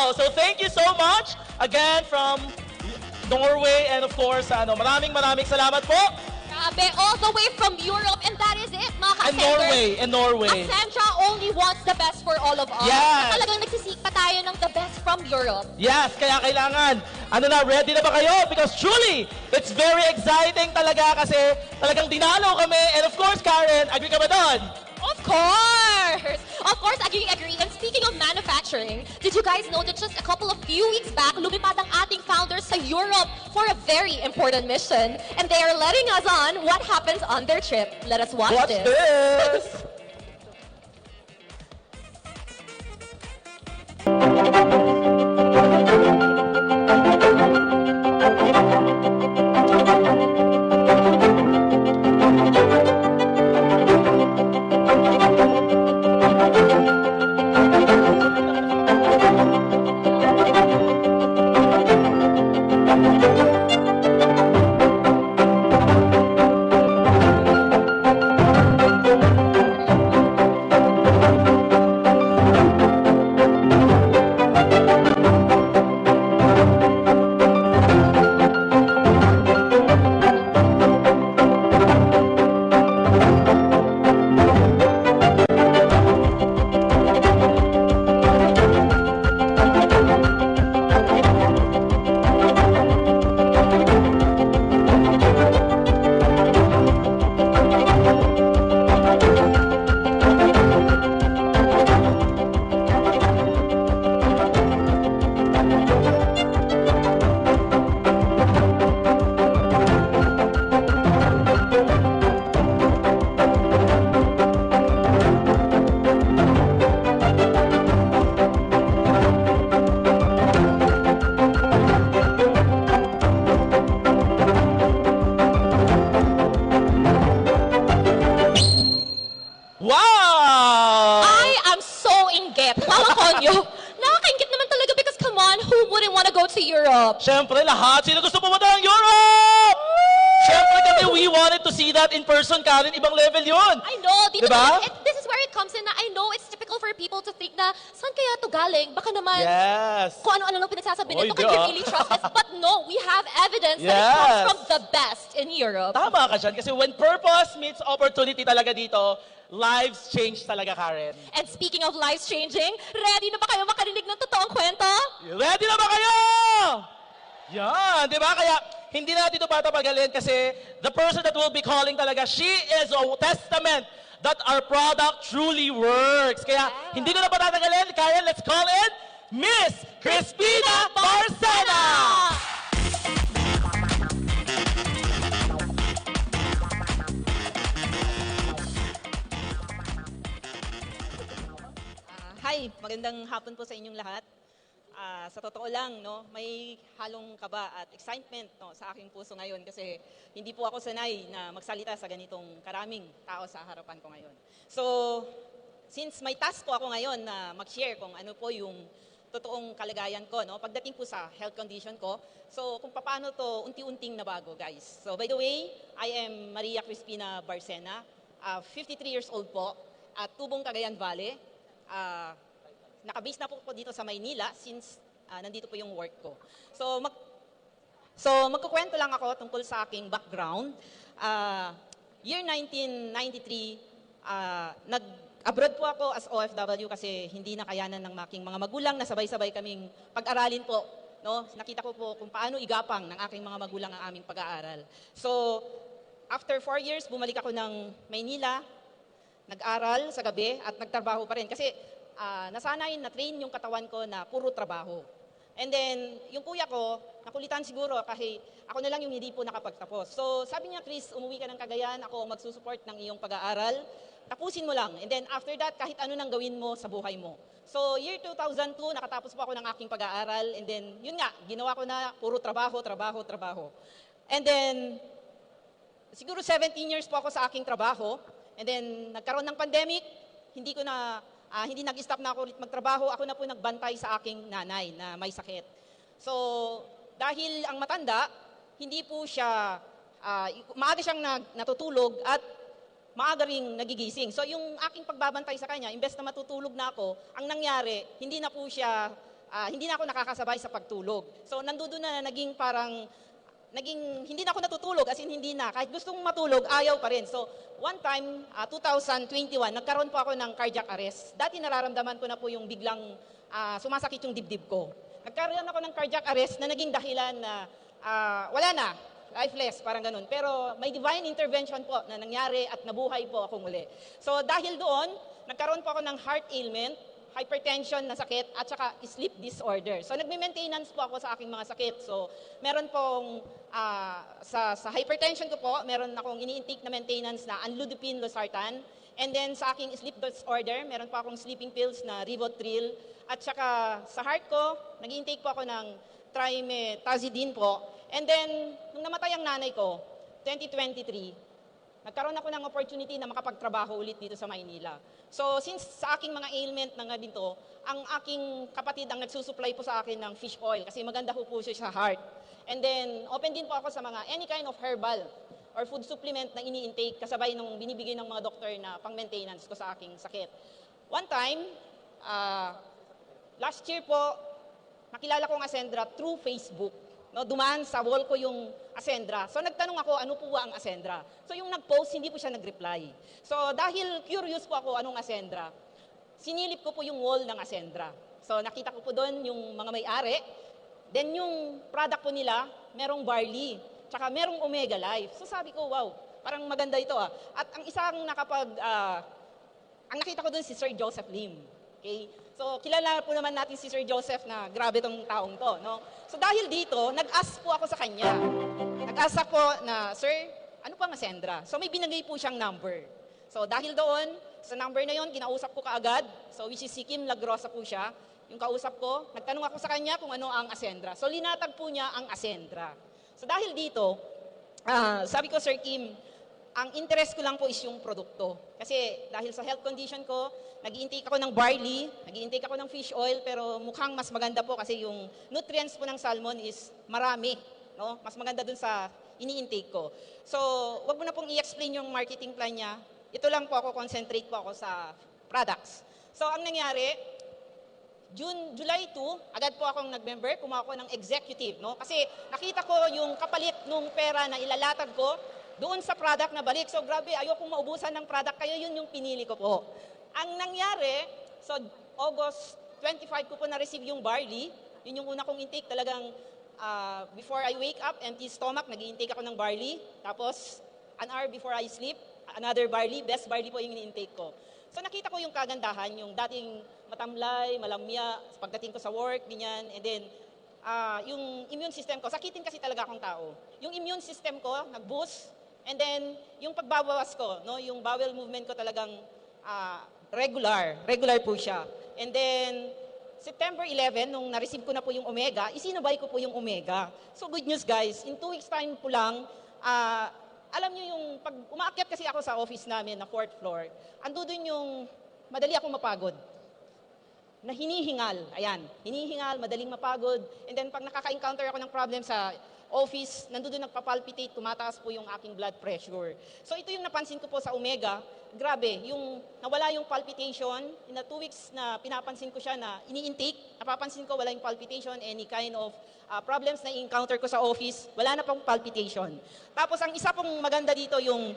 Wow! So thank you so much again from Norway and of course, maraming salamat po. Grabe, all the way from Europe, and that is it, mga ka-senders. And Norway. Accenture only wants the best for all of us. Yes. Talagang nagsisik pa tayo ng the best from Europe. Yes, kaya kailangan. Ready na ba kayo? Because truly, it's very exciting talaga kasi talagang dinalaw kami. And of course, Karen, agree ka ba doon? Of course! Of course, agree. And speaking of manufacturing, did you guys know that just a couple of few weeks back, lumipad ang ating founders sa Europe for a very important mission. And they are letting us on what happens on their trip. Let us watch this. Wow! I am so inggit. Mama Konyo, nakakaingit naman talaga because come on, who wouldn't want to go to Europe? Siyempre, lahat. Sino gusto pumunta ng Europe? Siyempre, kasi we wanted to see that in person, Karen. Ibang level yun. I know, dito Diba? this is where it comes in na I know it's typical for people to think na, saan kaya to galing? Baka naman, Yes. kung ano-ano lang pinagsasabi Oy, nito, can you di, really trust this? But no, we have evidence that it comes Yes. from the best in Europe. Tama ka dyan. Kasi when purpose meets opportunity talaga dito, lives change talaga, Karen. And speaking of lives changing, ready na ba kayo makarinig ng totoong kwento? Ready na ba kayo? Yan, di ba? Kaya hindi natin ito patapagalin kasi the person that will be calling talaga, she is a testament that our product truly works. Kaya hindi ko na patatagalin. Karen, let's call in Miss Crispina Barcena! Hi, magandang hapon po sa inyong lahat. Sa totoo lang, no, may halong kaba at excitement no, sa aking puso ngayon kasi hindi po ako sanay na magsalita sa ganitong karaming tao sa harapan ko ngayon. So, since may task po ako ngayon na mag-share kung ano po yung totoong kalagayan ko, no, pagdating po sa health condition ko, so kung paano to unti-unting nabago, guys. So, by the way, I am Maria Crispina Barcena, 53 years old po, at Tubong, Cagayan Valley. Nakabase na po dito sa Maynila since nandito po yung work ko. So magkukwento lang ako tungkol sa aking background. Year 1993, nag-abroad po ako as OFW kasi hindi nakayanan ng aking mga magulang na sabay-sabay kaming pag-aralin po. No? Nakita ko po kung paano igapang ng aking mga magulang ang aming pag-aaral. So after 4 years, bumalik ako ng Maynila, nag-aral sa gabi at nagtrabaho pa rin. Kasi nasanay, na-train yung katawan ko na puro trabaho. And then, yung kuya ko, nakulitan siguro kasi ako na lang yung hindi po nakapagtapos. So, sabi niya, Chris, umuwi ka ng Cagayan, ako ang magsusupport ng iyong pag-aaral. Tapusin mo lang. And then, after that, kahit ano nang gawin mo sa buhay mo. So, year 2002, nakatapos po ako ng aking pag-aaral. And then, yun nga, ginawa ko na puro trabaho. And then, siguro 17 years po ako sa aking trabaho. And then, nagkaroon ng pandemic, hindi nag-stop na ako ulit magtrabaho. Ako na po nagbantay sa aking nanay na may sakit. So, dahil ang matanda, hindi po siya, maaga siyang natutulog at maaga ring nagigising. So, yung aking pagbabantay sa kanya, imbes na matutulog na ako, ang nangyari, hindi na po siya hindi na ako nakakasabay sa pagtulog. So nandoon na naging hindi na ako natutulog, as in hindi na. Kahit gustong matulog, ayaw pa rin. So, one time, 2021, nagkaroon po ako ng cardiac arrest. Dati nararamdaman ko na po yung biglang sumasakit yung dibdib ko. Nagkaroon ako ng cardiac arrest na naging dahilan na wala na, lifeless, parang ganun. Pero may divine intervention po na nangyari at nabuhay po ako muli. So, dahil doon, nagkaroon po ako ng heart ailment, hypertension na sakit, at saka sleep disorder. So, nagme-maintenance po ako sa aking mga sakit. So, meron pong, sa hypertension ko po, meron akong ini-intake na maintenance na anludipine losartan. And then, sa aking sleep disorder, meron po akong sleeping pills na Rivotril. At saka, sa heart ko, nag-intake po ako ng trimetazidine po. And then, nung namatay ang nanay ko, 2023, nagkaroon ako ng opportunity na makapagtrabaho ulit dito sa Maynila. So, since sa aking mga ailment na nga dito, ang aking kapatid ang nagsusupply po sa akin ng fish oil kasi maganda po siya sa heart. And then, open din po ako sa mga any kind of herbal or food supplement na ini-intake kasabay nung binibigay ng mga doktor na pang-maintenance ko sa aking sakit. One time, last year po, nakilala ko ang Ascendra through Facebook. No, dumaan sa wall ko yung Ascendra. So nagtanong ako, ano po ba ang Ascendra? So yung nag-post, hindi po siya nag-reply. So dahil curious po ako anong Ascendra, sinilip ko po yung wall ng Ascendra. So nakita ko po doon yung mga may-ari. Then yung product po nila, merong barley, tsaka merong Omega Life. So sabi ko, wow, parang maganda ito ah. At ang isang ang nakita ko doon si Sir Joseph Lim. Okay? So, kilala po naman natin si Sir Joseph na grabe tong taong to, no? So, dahil dito, nag-ask po ako sa kanya. Nag-ask ako na, Sir, ano po ang Ascendra? So, may binigay po siyang number. So, dahil doon, sa number na yon, kinausap ko kaagad. So, which is si Kim Lagrosa po siya. Yung kausap ko, nagtanong ako sa kanya kung ano ang Ascendra. So, linatag po niya ang Ascendra. So, dahil dito, sabi ko, Sir Kim, ang interest ko lang po is yung produkto. Kasi dahil sa health condition ko, nag-i-intake ako ng barley, nag-i-intake ako ng fish oil, pero mukhang mas maganda po kasi yung nutrients po ng salmon is marami. No? Mas maganda dun sa ini-intake ko. So, wag mo na pong i-explain yung marketing plan niya. Ito lang po ako, concentrate po ako sa products. So, ang nangyari, July 2, agad po akong nag-member, kumuha ako ng executive. No? Kasi nakita ko yung kapalit nung pera na ilalatag ko doon sa product na balik. So, grabe, ayokong maubusan ng product, kaya yun yung pinili ko po. Ang nangyari, so August 25 ko po na-receive yung barley. Yun yung una kong intake. Talagang before I wake up, empty stomach, nag-i-intake ako ng barley. Tapos, an hour before I sleep, another barley. Best barley po yung ini-intake ko. So nakita ko yung kagandahan, yung dating matamlay, malamya, pagdating ko sa work, ganyan. And then, yung immune system ko, sakitin kasi talaga akong tao. Yung immune system ko, nag-boost. And then, yung pagbabawas ko, no, yung bowel movement ko talagang regular po siya. And then, September 11, nung na-receive ko na po yung Omega, isinabay ko po yung Omega. So good news guys, in 2 weeks time po lang, alam niyo yung, pag umaakyat kasi ako sa office namin na 4th floor, ando dun yung madali akong mapagod. Na hinihingal, ayan, hinihingal, madaling mapagod. And then pag nakaka-encounter ako ng problem sa office, nandoon nagpapalpitate, tumataas po yung aking blood pressure. So ito yung napansin ko po sa Omega, grabe, yung nawala yung palpitation, in 2 weeks na pinapansin ko siya na ini-intake, napapansin ko wala yung palpitation, any kind of problems na i-encounter ko sa office, wala na pong palpitation. Tapos ang isa pong maganda dito yung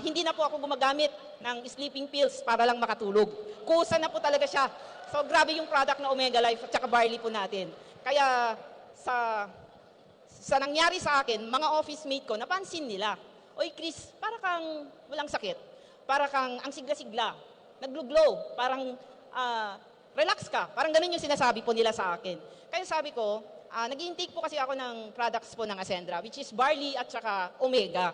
hindi na po ako gumagamit ng sleeping pills para lang makatulog. Kusa na po talaga siya. So grabe yung product na Omega Life at saka barley po natin. Kaya sa nangyari sa akin, mga office mate ko, napansin nila, Oy Chris, para kang walang sakit. Para kang ang sigla-sigla. Naglo-glow. Parang relax ka. Parang ganun yung sinasabi po nila sa akin. Kaya sabi ko, nag-intake po kasi ako ng products po ng Ascendra, which is barley at saka Omega.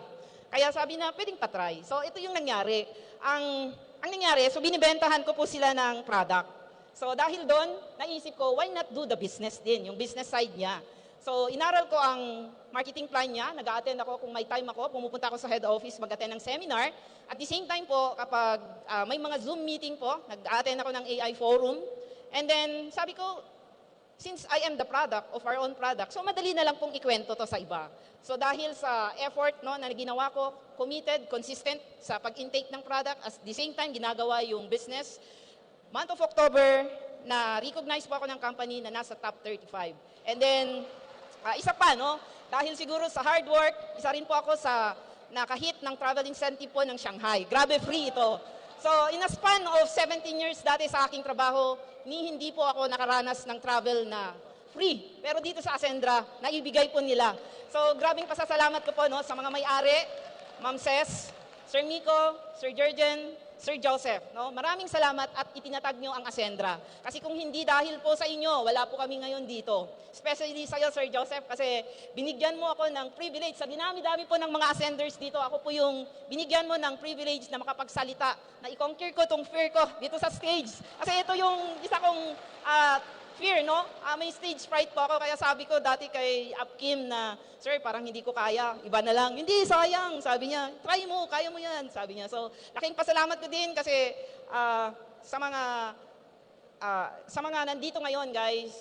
Kaya sabi na, pwedeng patry. So ito yung nangyari. Ang nangyari, so binibentahan ko po sila ng product. So dahil doon, naisip ko, why not do the business din, yung business side niya. So, inaral ko ang marketing plan niya. Nag-a-attend ako kung may time ako. Pumupunta ako sa head office, mag-attend ng seminar. At the same time po, kapag may mga Zoom meeting po, nag-a-attend ako ng AI forum. And then, sabi ko, since I am the product of our own product, so madali na lang pong ikwento to sa iba. So, dahil sa effort no, na ginawa ko, committed, consistent sa pag-intake ng product, at the same time, ginagawa yung business. Month of October, na recognize po ako ng company na nasa top 35. And then, isa pa, no? Dahil siguro sa hard work, isa rin po ako sa nakahit ng travel incentive po ng Shanghai. Grabe, free ito. So, in a span of 17 years dati sa aking trabaho, hindi po ako nakaranas ng travel na free. Pero dito sa Ascendra, naibigay po nila. So, grabing pasasalamat ko po no, sa mga may-ari, Ma'am Ces, Sir Miko, Sir Jurgen, Sir Joseph. No? Maraming salamat at itinatag nyo ang Ascendra. Kasi kung hindi dahil po sa inyo, wala po kami ngayon dito. Especially sa iyo, Sir Joseph, kasi binigyan mo ako ng privilege. Sa dinami-dami po ng mga Ascenders dito, ako po yung binigyan mo ng privilege na makapagsalita, na i-conquer ko tong fear ko dito sa stage. Kasi ito yung isa kong fear, no? May stage fright po ako, kaya sabi ko dati kay Ap Kim na, Sir, parang hindi ko kaya, iba na lang. Hindi, sayang, sabi niya. Try mo, kaya mo yan, sabi niya. So, laking pasalamat ko din kasi sa mga nandito ngayon, guys,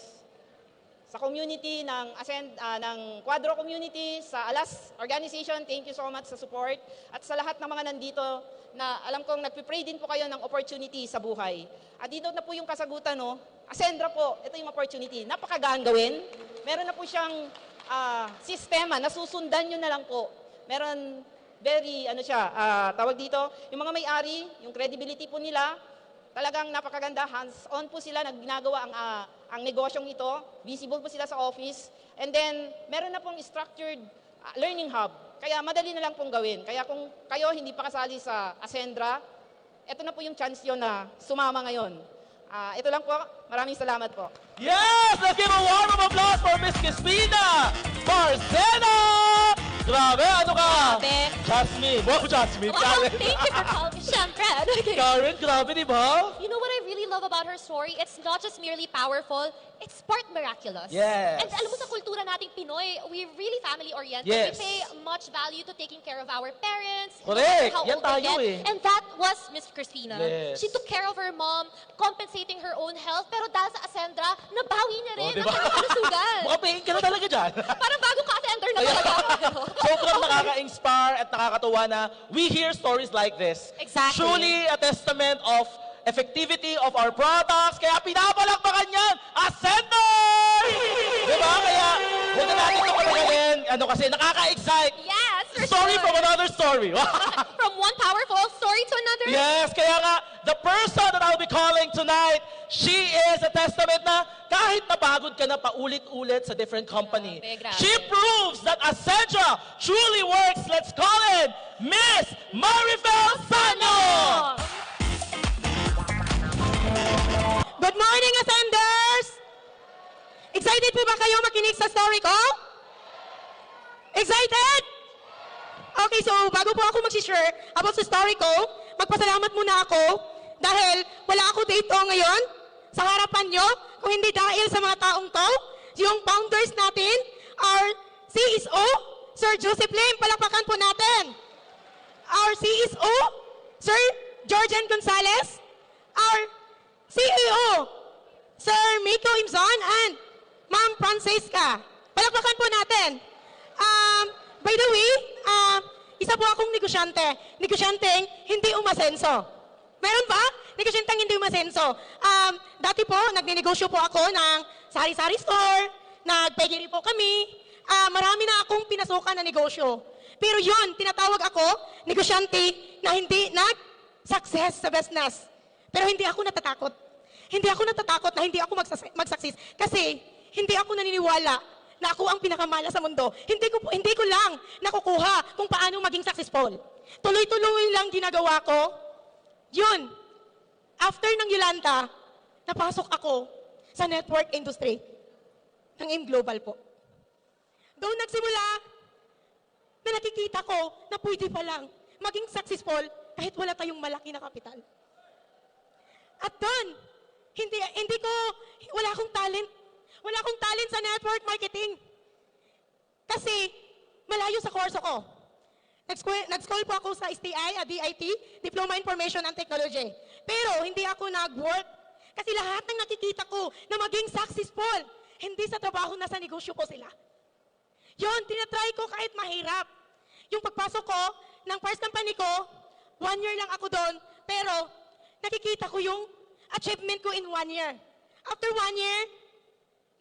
sa community ng Quadro community, sa Alas Organization, thank you so much sa support. At sa lahat ng mga nandito na alam kong nagpipray din po kayo ng opportunity sa buhay. At dito na po yung kasagutan, no? Ascendra po, ito yung opportunity. Napakagaan gawin. Meron na po siyang sistema, nasusundan nyo na lang po. Meron very, tawag dito, yung mga may-ari, yung credibility po nila, talagang napakaganda, hands-on po sila, ginagawa ang negosyong ito, visible po sila sa office, and then meron na pong structured learning hub. Kaya madali na lang pong gawin. Kaya kung kayo hindi pa kasali sa Ascendra, ito na po yung chance yun na sumama ngayon. Ito lang po. Maraming salamat po. Yes! Let's give a warm of applause for Miss Crispina Marcena! Grabe, ano ka? Grabe. Jasmine. Wow, Jasmine. Wow, Karen. thank you for calling me Siyempre. Okay. Karen, grabe, di ba? You know what I really love about her story? It's not just merely powerful, it's part miraculous. Yes. And alam mo sa kultura nating Pinoy, we're really family-oriented. Yes. We pay much value to taking care of our parents. Correct. No matter how Yan old they tayo get. eh. And that was Miss Christina. Yes. She took care of her mom, compensating her own health. Pero dahil sa Ascendra, nabawi niya rin Oh, di ang ba? kanyang kalusugan. Makapain ka na talaga dyan. Parang bagong ka-Ascender na talaga. Sobrang nakaka-inspire at nakakatuwa na we hear stories like this. Exactly. Truly a testament of effectivity of our products. Kaya pinapalakpakan yan, Ascender! Diba? Kaya huwag na natin ito patagalin. Kasi nakaka-excite. Yes, for Story sure. from another story. From one powerful story to another. Yes, kaya nga, the person that I'll be calling tonight, she is a testament na kahit napagod ka na paulit-ulit sa different company, Grabe, grabe. she proves that Ascendra truly works. Let's call it Miss Marifel Sano! Good morning, Ascenders! Excited po ba kayo makinig sa story ko? Excited? Okay, so bago po ako mag-share about sa story ko, magpasalamat muna ako dahil wala ako dito ngayon sa harapan nyo. Kung hindi dahil sa mga taong to, yung founders natin, our CSO, Sir Joseph Lim, palakpakan po natin. Our CSO, Sir Georgian Gonzalez, our CEO, Sir Miko Imzon, and Ma'am Francesca. Palakpakan po natin. By the way, isa po akong negosyante. Negosyanteng hindi umasenso. Meron ba? Negosyanteng hindi umasenso. Dati po, nagninegosyo po ako ng sari-sari store, nagpegiri po kami. Marami na akong pinasukan na negosyo. Pero yun, tinatawag ako, negosyante na hindi nag-success sa business. Pero hindi ako natatakot. Hindi ako natatakot na hindi ako mag-success. Kasi hindi ako naniniwala na ako ang pinakamala sa mundo. Hindi ko lang nakukuha kung paano maging successful. Tuloy-tuloy lang ginagawa ko. Yun. After ng Yolanda, napasok ako sa network industry ng AIM Global po. Doon nagsimula na nakikita ko na pwede pa lang maging successful kahit wala tayong malaki na kapital. At doon, wala akong talent. Wala akong talent sa network marketing. Kasi malayo sa kurso ko. Nag-school po ako sa STI, DIT, Diploma Information and Technology. Pero hindi ako nag-work. Kasi lahat ng nakikita ko na maging successful, hindi sa trabaho na sa negosyo ko sila. Yun, tinatry ko kahit mahirap. Yung pagpasok ko ng first company ko, 1 year lang ako doon, pero nakikita ko yung achievement ko in 1 year. After 1 year,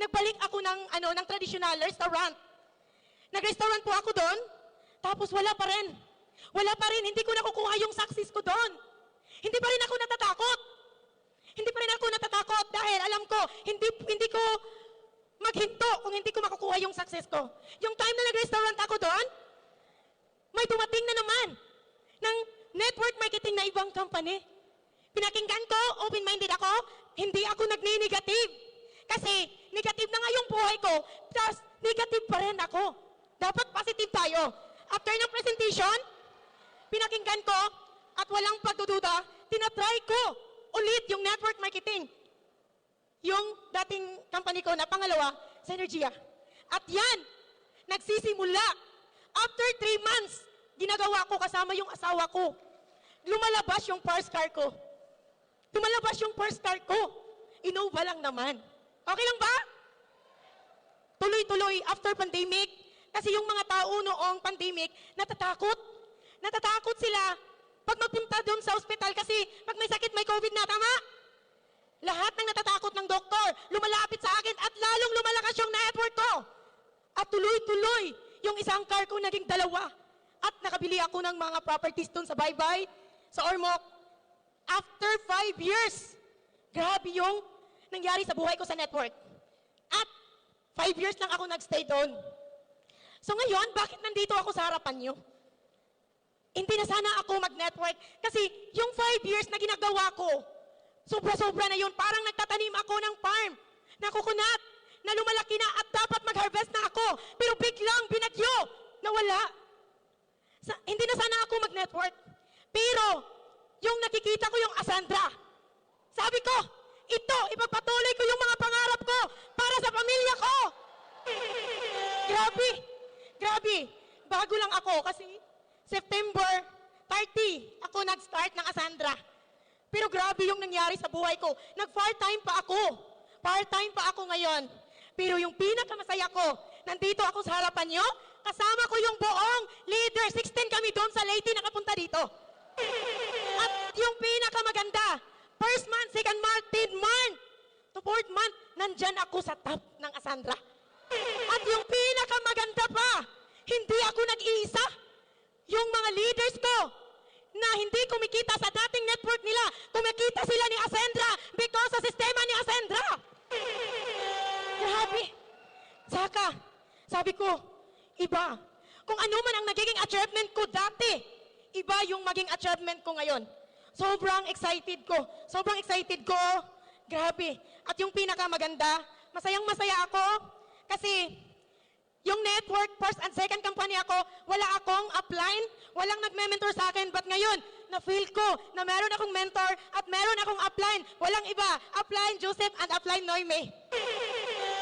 nagbalik ako ng traditional restaurant. Nag-restaurant po ako doon, tapos wala pa rin. Wala pa rin, hindi ko nakukuha yung success ko doon. Hindi pa rin ako natatakot. Hindi pa rin ako natatakot dahil alam ko, hindi ko maghinto kung hindi ko makukuha yung success ko. Yung time na nag-restaurant ako doon, may dumating na naman ng network marketing na ibang company. Pinakinggan ko, open-minded ako, hindi ako nagni-negative. Kasi negative na nga yung buhay ko, plus negative pa rin ako. Dapat positive tayo. After ng presentation, pinakinggan ko at walang pagdududa, tinatry ko ulit yung network marketing. Yung dating company ko na pangalawa, Synergia. At yan, nagsisimula. After 3 months, ginagawa ko kasama yung asawa ko. Lumalabas yung first car ko. Lumalabas yung first car ko. Innova lang naman. Okay lang ba? Tuloy-tuloy after pandemic. Kasi yung mga tao noong pandemic, natatakot. Natatakot sila pag magpunta doon sa ospital kasi pag may sakit, may COVID na, tama? Lahat ng natatakot ng doktor, lumalapit sa akin at lalong lumalakas yung network ko. At tuloy-tuloy, yung isang car ko naging 2. At nakabili ako ng mga properties doon sa Baybay, sa Ormoc. After 5 years, grabe yung nangyari sa buhay ko sa network. At 5 years lang ako nagstay doon. So ngayon, bakit nandito ako sa harapan nyo? Hindi na sana ako mag-network kasi yung 5 years na ginagawa ko, sobra-sobra na yun. Parang nagtatanim ako ng farm, na coconut, na lumalaki na at dapat mag-harvest na ako. Pero biglang binagyo, nawala. Hindi na sana ako mag-network. Pero yung nakikita ko yung Asandra, sabi ko, ito, ipagpatuloy ko yung mga pangarap ko para sa pamilya ko. Grabe, grabe. Bago lang ako kasi September 30, ako nag-start ng Asandra. Pero grabe yung nangyari sa buhay ko. Nag-part-time pa ako. Part-time pa ako ngayon. Pero yung pinakamasaya ko, nandito ako sa harapan nyo, kasama ko yung buong leader. 16 kami doon sa Leyte nakapunta dito. At yung pinakamaganda, first month, second month, third month, to fourth month, nandyan ako sa top ng Asandra. At yung pinakamaganda pa, hindi ako nag-iisa. Yung mga leaders ko, na hindi kumikita sa dating network nila, kumikita sila ni Asandra because sa sistema ni Asandra. Grabe. Saka, sabi ko, iba. Kung ano man ang nagiging achievement ko dati, iba yung maging achievement ko ngayon. Sobrang excited ko. Sobrang excited ko. Grabe. At yung pinakamaganda, masayang-masaya ako kasi yung network, first and second company ako, wala akong upline, walang nagme-mentor sa akin, but ngayon, na-feel ko na meron akong mentor at meron akong upline. Walang iba, upline Joseph and upline Noime.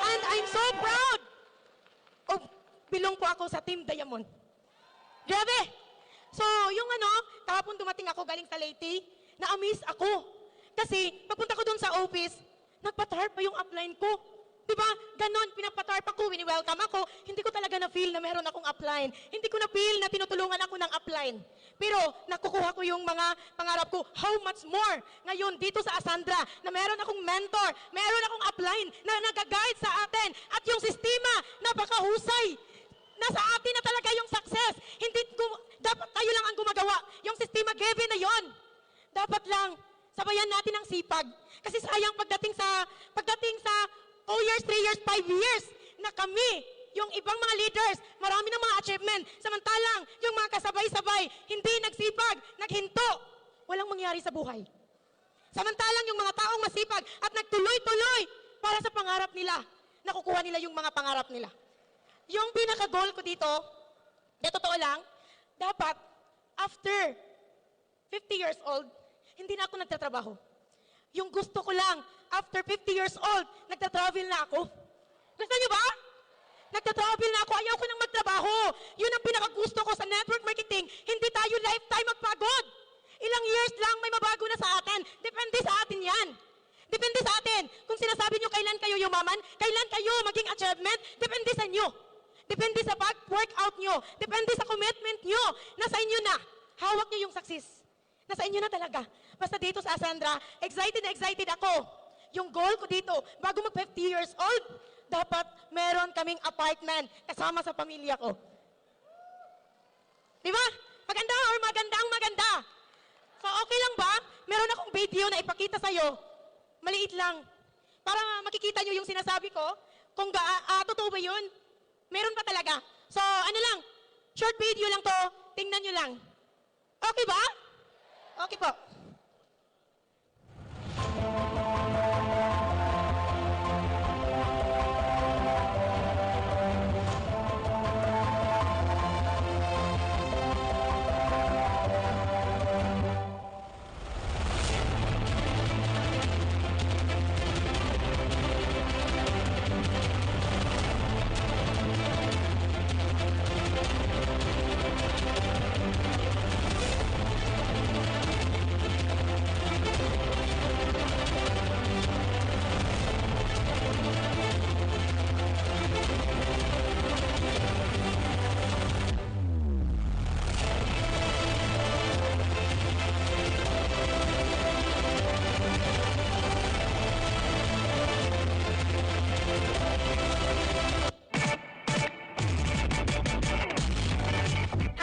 And I'm so proud of belong po ako sa Team Diamond. Grabe! So, yung kahapon dumating ako galing sa Leyte, na-amaze ako. Kasi, pagpunta ko dun sa office, nagpa-tarp pa yung upline ko. Diba? Ganon, pinapatarp ako, wini-welcome ako. Hindi ko talaga na-feel na meron akong upline. Hindi ko na-feel na tinutulungan ako ng upline. Pero, nakukuha ko yung mga pangarap ko. How much more ngayon dito sa Asandra na meron akong mentor, meron akong upline na nag-guide sa atin. At yung sistema, napakahusay. Nasa atin na talaga yung success. Dapat tayo lang ang gumagawa. Yung sistema given na yon. Dapat lang, sabayan natin ang sipag. Kasi sayang pagdating sa 2 years, 3 years, 5 years na kami, yung ibang mga leaders, marami ng mga achievement. Samantalang, yung mga kasabay-sabay, hindi nagsipag, naghinto. Walang mangyari sa buhay. Samantalang, yung mga taong masipag at nagtuloy-tuloy para sa pangarap nila, nakukuha nila yung mga pangarap nila. Yung pinaka-goal ko dito, totoo lang, dapat, after 50 years old, hindi na ako nagtatrabaho. Yung gusto ko lang, after 50 years old, nagtatravel na ako. Gusto niyo ba? Nagtatravel na ako, ayaw ko nang magtrabaho. Yun ang pinakagusto ko sa network marketing. Hindi tayo lifetime magpagod. Ilang years lang may mabago na sa atin. Depende sa atin yan. Depende sa atin. Kung sinasabi nyo kailan kayo yumaman, kailan kayo maging achievement, depende sa inyo. Depende sa pag-workout nyo. Depende sa commitment nyo. Nasa inyo na. Hawak nyo yung success. Nasa inyo na talaga. Basta dito sa Asandra, excited na excited ako. Yung goal ko dito, bago mag 50 years old, dapat meron kaming apartment kasama sa pamilya ko. Di ba? Maganda or magandang maganda. So okay lang ba? Meron akong video na ipakita sa'yo. Maliit lang. Para makikita nyo yung sinasabi ko, kung totoo ba yun? Meron pa talaga. So ano lang, short video lang to, tingnan nyo lang. Okay ba? Okay po.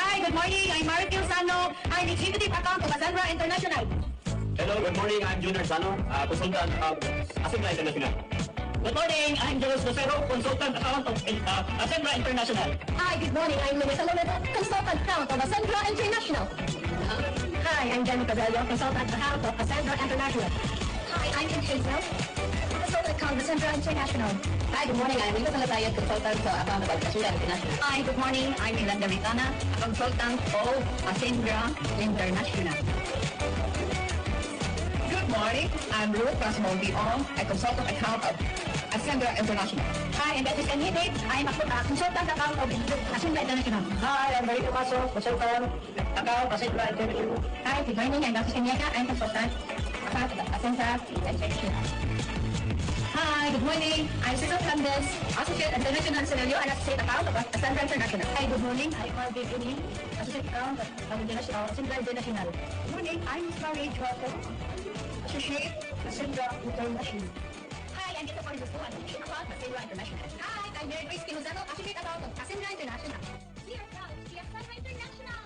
Hi, good morning. I'm Marikil Sano. I'm Executive Account of Ascendra International. Hello, good morning. I'm Junior Sano, consultant of Ascendra International. Good morning. I'm Jolos Rosero, consultant account of Ascendra International. Hi, good morning. I'm Luisa Loreto, consultant account of Ascendra International. Hi, I'm Jenny Casello, consultant account of Ascendra International. Hi, I'm Kim Hazel, consultant account of Ascendra International. Hi, good morning. I'm Rita Salatayat, consultant sa account of Ascendra International. Hi, good morning. I'm Yolanda Ritana, consultant of Ascendra International. Good morning. I'm Ruth Rasmoldi Ong, a consultant account of Ascendra International. Hi, I'm Beatrice Canete. I'm a consultant account of Ascendra International. Hi, I'm Marito Paso, consultant account of Ascendra International. Hi, good morning. I'm Beatrice Canete. I'm consultant account of Ascendra International. Hi, good morning. I'm Cecil Candes, Associate International Scenario and Associate Account of Ascendra International. Hi, good morning. I'm Marvin Unin, associate account of Ascendra International. Good morning. I'm Mary Joaco, Associate Ascendra International. Hi, I'm Dito Cornelius, associate account of Ascendra International. Hi, I'm Mary Grace Quinozano, associate account of Ascendra International. We are proud to be Ascendra International.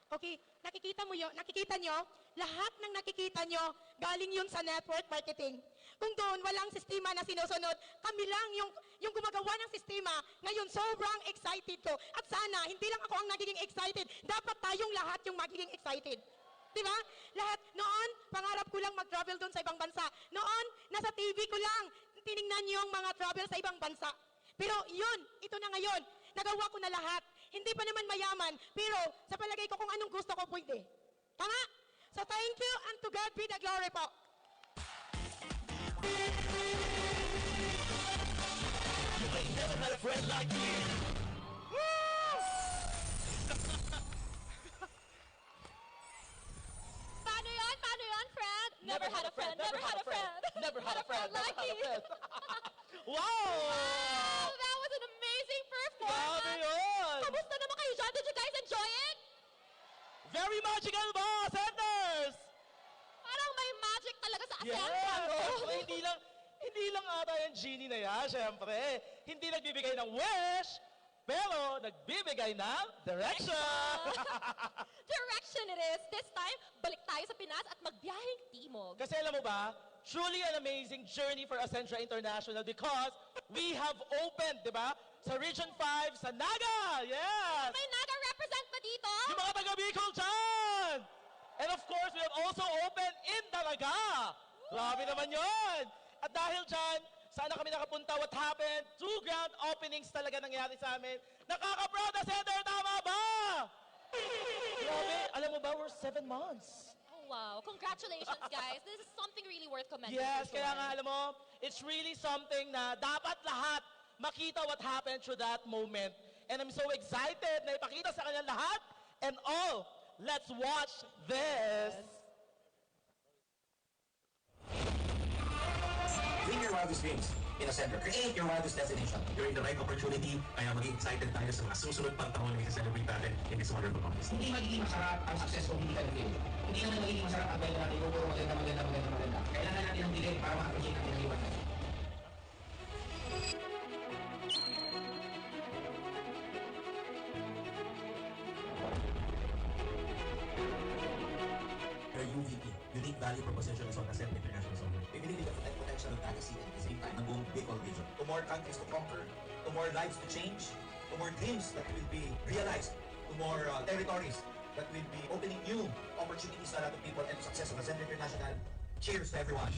Okay, nakikita nyo, lahat ng nakikita nyo, galing yun sa network marketing. Kung doon walang sistema na sinusunod, kami lang yung gumagawa ng sistema. Ngayon, sobrang excited ko. At sana, hindi lang ako ang nagiging excited, dapat tayong lahat yung magiging excited. Di ba? Lahat, noon, pangarap ko lang mag-travel doon sa ibang bansa. Noon, nasa TV ko lang, tiningnan yung mga travel sa ibang bansa. Pero yun, ito na ngayon, nagawa ko na lahat. Hindi pa naman mayaman, pero sa palagay ko kung anong gusto ko pwede. Tama? So thank you and to God be the glory po. Paano yun? Paano yun, friend? Never had a friend. Never had a friend. Never had a friend. like Never had a you. friend. Wow! Wow, that was an amazing Grabe performance. yun! Kamusta naman kayo dyan? Did you guys enjoy it? Very magical ba, Senders? Parang may magic talaga sa Yes! Ascendra, no? Siyempre, hindi lang ata yung genie na yan, siyempre. Hindi nagbibigay ng wish, pero nagbibigay ng direction! Direction it is. This time, balik tayo sa Pinas at magbiyaheng timog. Kasi alam mo ba, truly an amazing journey for Ascendra International because we have opened, di ba? Sa Region 5, sa Naga! Yes! May Naga represent ba dito? Yung mga taga Bicol dyan! And of course, we have also opened in Dalaga. Grabe naman yon. At dahil dyan, sana kami nakapunta. What happened? 2 grand openings talaga nangyari sa amin. Nakaka-proud na center, tama ba? Grabe, alam mo ba, we're 7 months. Oh, wow. Congratulations, guys. This is something really worth commending. Yes, for kaya sure. nga, alam mo, it's really something na dapat lahat makita what happened through that moment. And I'm so excited na ipakita sa kanya lahat. And all, let's watch this. Bring your wildest dreams. in a center. Create your wildest destination. You're in the right opportunity, kaya maging excited tayo sa mga susunod pang taon na i-celebrate natin in this wonderful contest. Hindi magiging masarap ang success kung hindi ka nag-fail. Hindi naman magiging masarap ang benta natin kung puro maganda. Kailangan natin ng delay para ma-appreciate natin ang iwan natin. Your UVP, Unique Value Proposition is on Ascent International Zone. We believe in the potential of Tagasi at the same time, ang buong Bicol region. To more countries to conquer, to more lives to change, to more dreams that will be realized, to more territories that will be opening new opportunities to a lot of people and success of Ascent International. Cheers to everyone.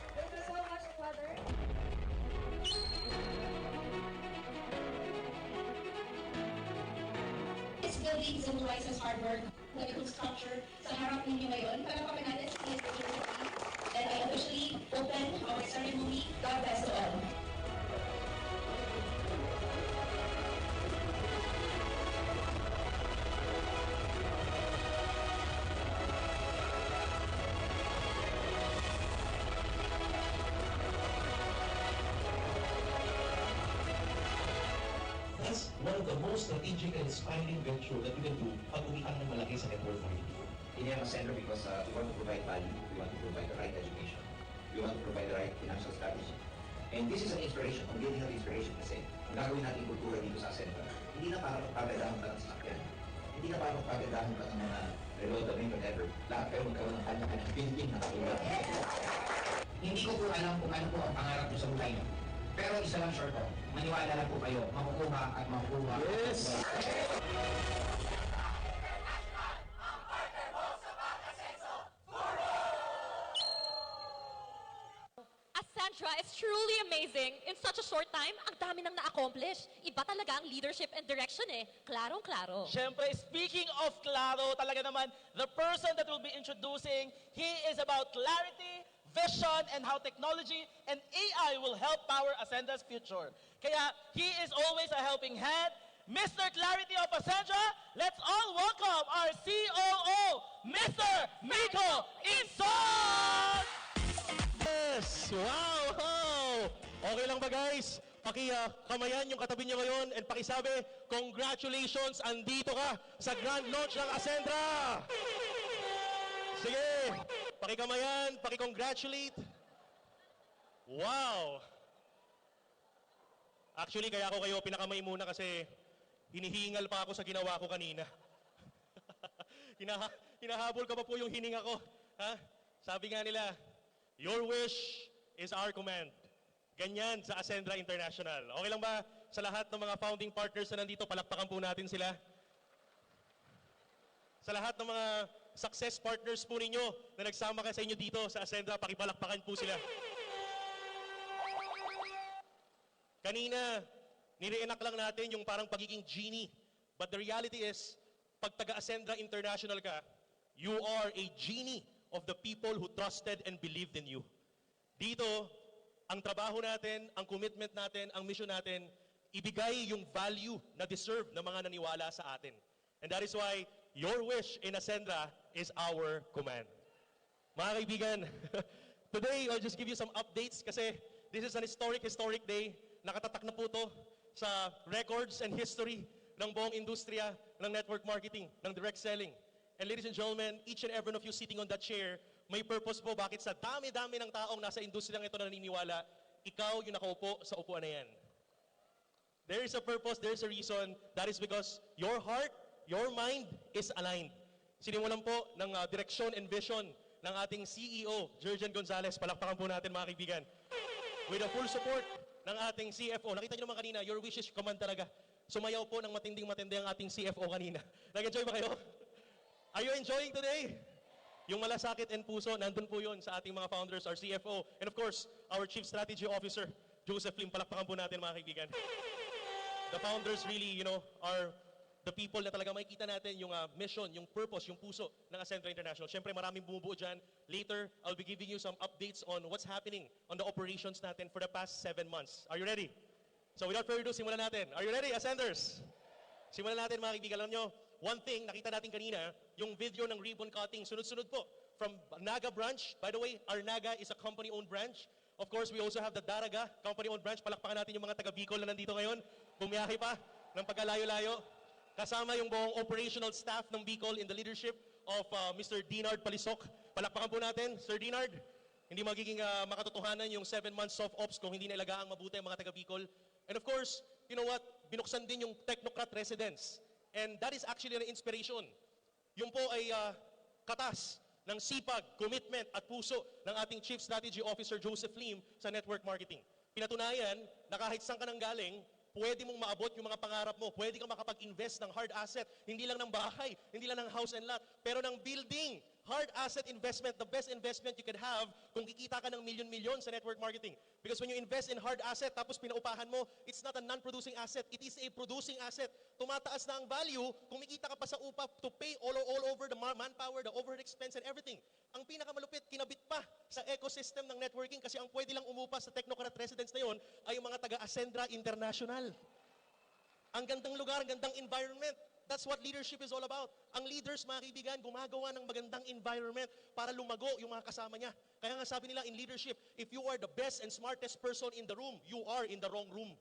Thank you so much, Father. This building symbolizes hard work, political structure. Sa harap ninyo ngayon, palakpakan natin si Ms. University. And I officially open our ceremony. God bless to all. That's one of the most strategic and inspiring venture that you can do pag umikan ng malaki sa network marketing. Hindi naman center because we want to provide value, we want to provide the right education, we want to provide the right financial strategy. And this is an inspiration, ang building of inspiration kasi ang gagawin natin kultura dito sa center, hindi na para magpagadahan ka ng sasakyan, hindi na para magpagadahan ka ng mga reload, whatever, lahat kayo magkaroon ng kanya-kanyang building na katulad. Hindi ko po alam kung ano po ang pangarap nyo sa buhay nyo. Pero isa lang short po, maniwala lang po kayo, makukuha at makukuha. Yes! Ascentra is truly amazing. In such a short time, ang dami nang na-accomplish. Iba talaga ang leadership and direction eh. Klarong-klaro. Siyempre, speaking of Claro, talaga naman, the person that will be introducing, he is about clarity, vision, and how technology and AI will help power Ascendra's future. Kaya, he is always a helping hand. Mr. Clarity of Ascendra, let's all welcome our COO, Mr. Miko Inson! Yes! Wow! Okay lang ba guys? Kamayan yung katabi niyo ngayon and pakisabi, congratulations! Andito ka sa grand launch ng Ascendra! Sige! Pakikamayan, pakicongratulate. Wow! Actually, kaya ako kayo pinakamay muna kasi hinihingal pa ako sa ginawa ko kanina. Hinahabol ka pa po yung hininga ko. Ha? Sabi nga nila, your wish is our command. Ganyan sa Ascendra International. Okay lang ba sa lahat ng mga founding partners na nandito, palakpakan po natin sila. Sa lahat ng mga success partners po ninyo na nagsama ka sa inyo dito sa Ascendra, pakipalakpakan po sila. Kanina, nire-enact lang natin yung parang pagiging genie. But the reality is, pag taga-Ascendra International ka, you are a genie of the people who trusted and believed in you. Dito, ang trabaho natin, ang commitment natin, ang mission natin, ibigay yung value na deserve ng mga naniwala sa atin. And that is why your wish in Ascendra is our command. Mga kaibigan, today I'll just give you some updates kasi this is an historic day. Nakatatak na po to sa records and history ng buong industriya ng network marketing, ng direct selling. And ladies and gentlemen, each and every one of you sitting on that chair, may purpose po bakit sa dami-dami ng taong nasa industriyang ito na naniniwala, ikaw yung nakaupo sa upuan na yan. There is a purpose, there is a reason. That is because your heart, your mind is aligned. Sinimulan po ng direksyon and vision ng ating CEO, Jurgen Gonzalez. Palakpakan po natin mga kaibigan. With the full support ng ating CFO. Nakita niyo naman kanina, your wish is command talaga. Sumayaw po ng matinding-matindi ang ating CFO kanina. Nag-enjoy ba kayo? Are you enjoying today? Yung malasakit and puso, nandun po yun sa ating mga founders, our CFO, and of course, our Chief Strategy Officer, Joseph Lim. Palakpakan po natin mga kaibigan. The founders really, are the people na talaga makikita natin yung mission, yung purpose, yung puso ng Ascentra International. Siyempre, maraming bumubuo dyan. Later, I'll be giving you some updates on what's happening on the operations natin for the past 7 months. Are you ready? So without further ado, simulan natin. Are you ready, Ascenders? Simulan natin, mga kaibigan. Alam nyo, one thing, nakita natin kanina, yung video ng ribbon cutting, sunod-sunod po. From Naga branch, by the way, our Naga is a company-owned branch. Of course, we also have the Daraga, company-owned branch. Palakpakan natin yung mga taga Bicol na nandito ngayon. Bumiyahe pa ng pagkalayo-layo. Kasama yung buong operational staff ng Bicol in the leadership of Mr. Dinard Palisok. Palakpakan po natin, Sir Dinard. Hindi magiging makatotohanan yung 7 months soft ops kung hindi nailagaang mabuti ang mga taga Bicol. And of course, you know what? Binuksan din yung Technocrat residence. And that is actually an inspiration. Yung po ay katas ng sipag, commitment at puso ng ating Chief Strategy Officer Joseph Lim sa network marketing. Pinatunayan na kahit saan ka nang galing, pwede mong maabot yung mga pangarap mo. Pwede kang makapag-invest ng hard asset. Hindi lang ng bahay, hindi lang ng house and lot, pero ng building. Hard asset investment, the best investment you can have kung kikita ka ng milyon-milyon sa network marketing. Because when you invest in hard asset tapos pinaupahan mo, it's not a non-producing asset. It is a producing asset. Tumataas na ang value, kumikita ka pa sa upa to pay all over the manpower, the overhead expense and everything. Ang pinakamalupit, kinabit pa sa ecosystem ng networking kasi ang pwede lang umupa sa Technocrat residence na yon ay yung mga taga-Ascendra International. Ang gandang lugar, ang gandang environment. That's what leadership is all about. Ang leaders, mga kaibigan, gumagawa ng magandang environment para lumago yung mga kasama niya. Kaya nga sabi nila in leadership, if you are the best and smartest person in the room, you are in the wrong room.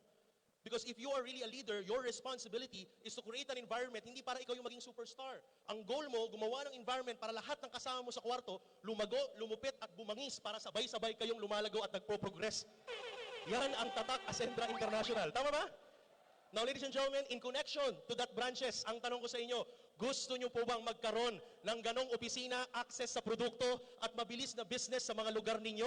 Because if you are really a leader, your responsibility is to create an environment, hindi para ikaw yung maging superstar. Ang goal mo, gumawa ng environment para lahat ng kasama mo sa kwarto, lumago, lumupit at bumangis para sabay-sabay kayong lumalago at nagpo-progress. Yan ang tatak Ascendra International. Tama ba? Now, ladies and gentlemen, in connection to that branches, ang tanong ko sa inyo, gusto nyo po bang magkaroon ng ganong opisina, access sa produkto, at mabilis na business sa mga lugar ninyo?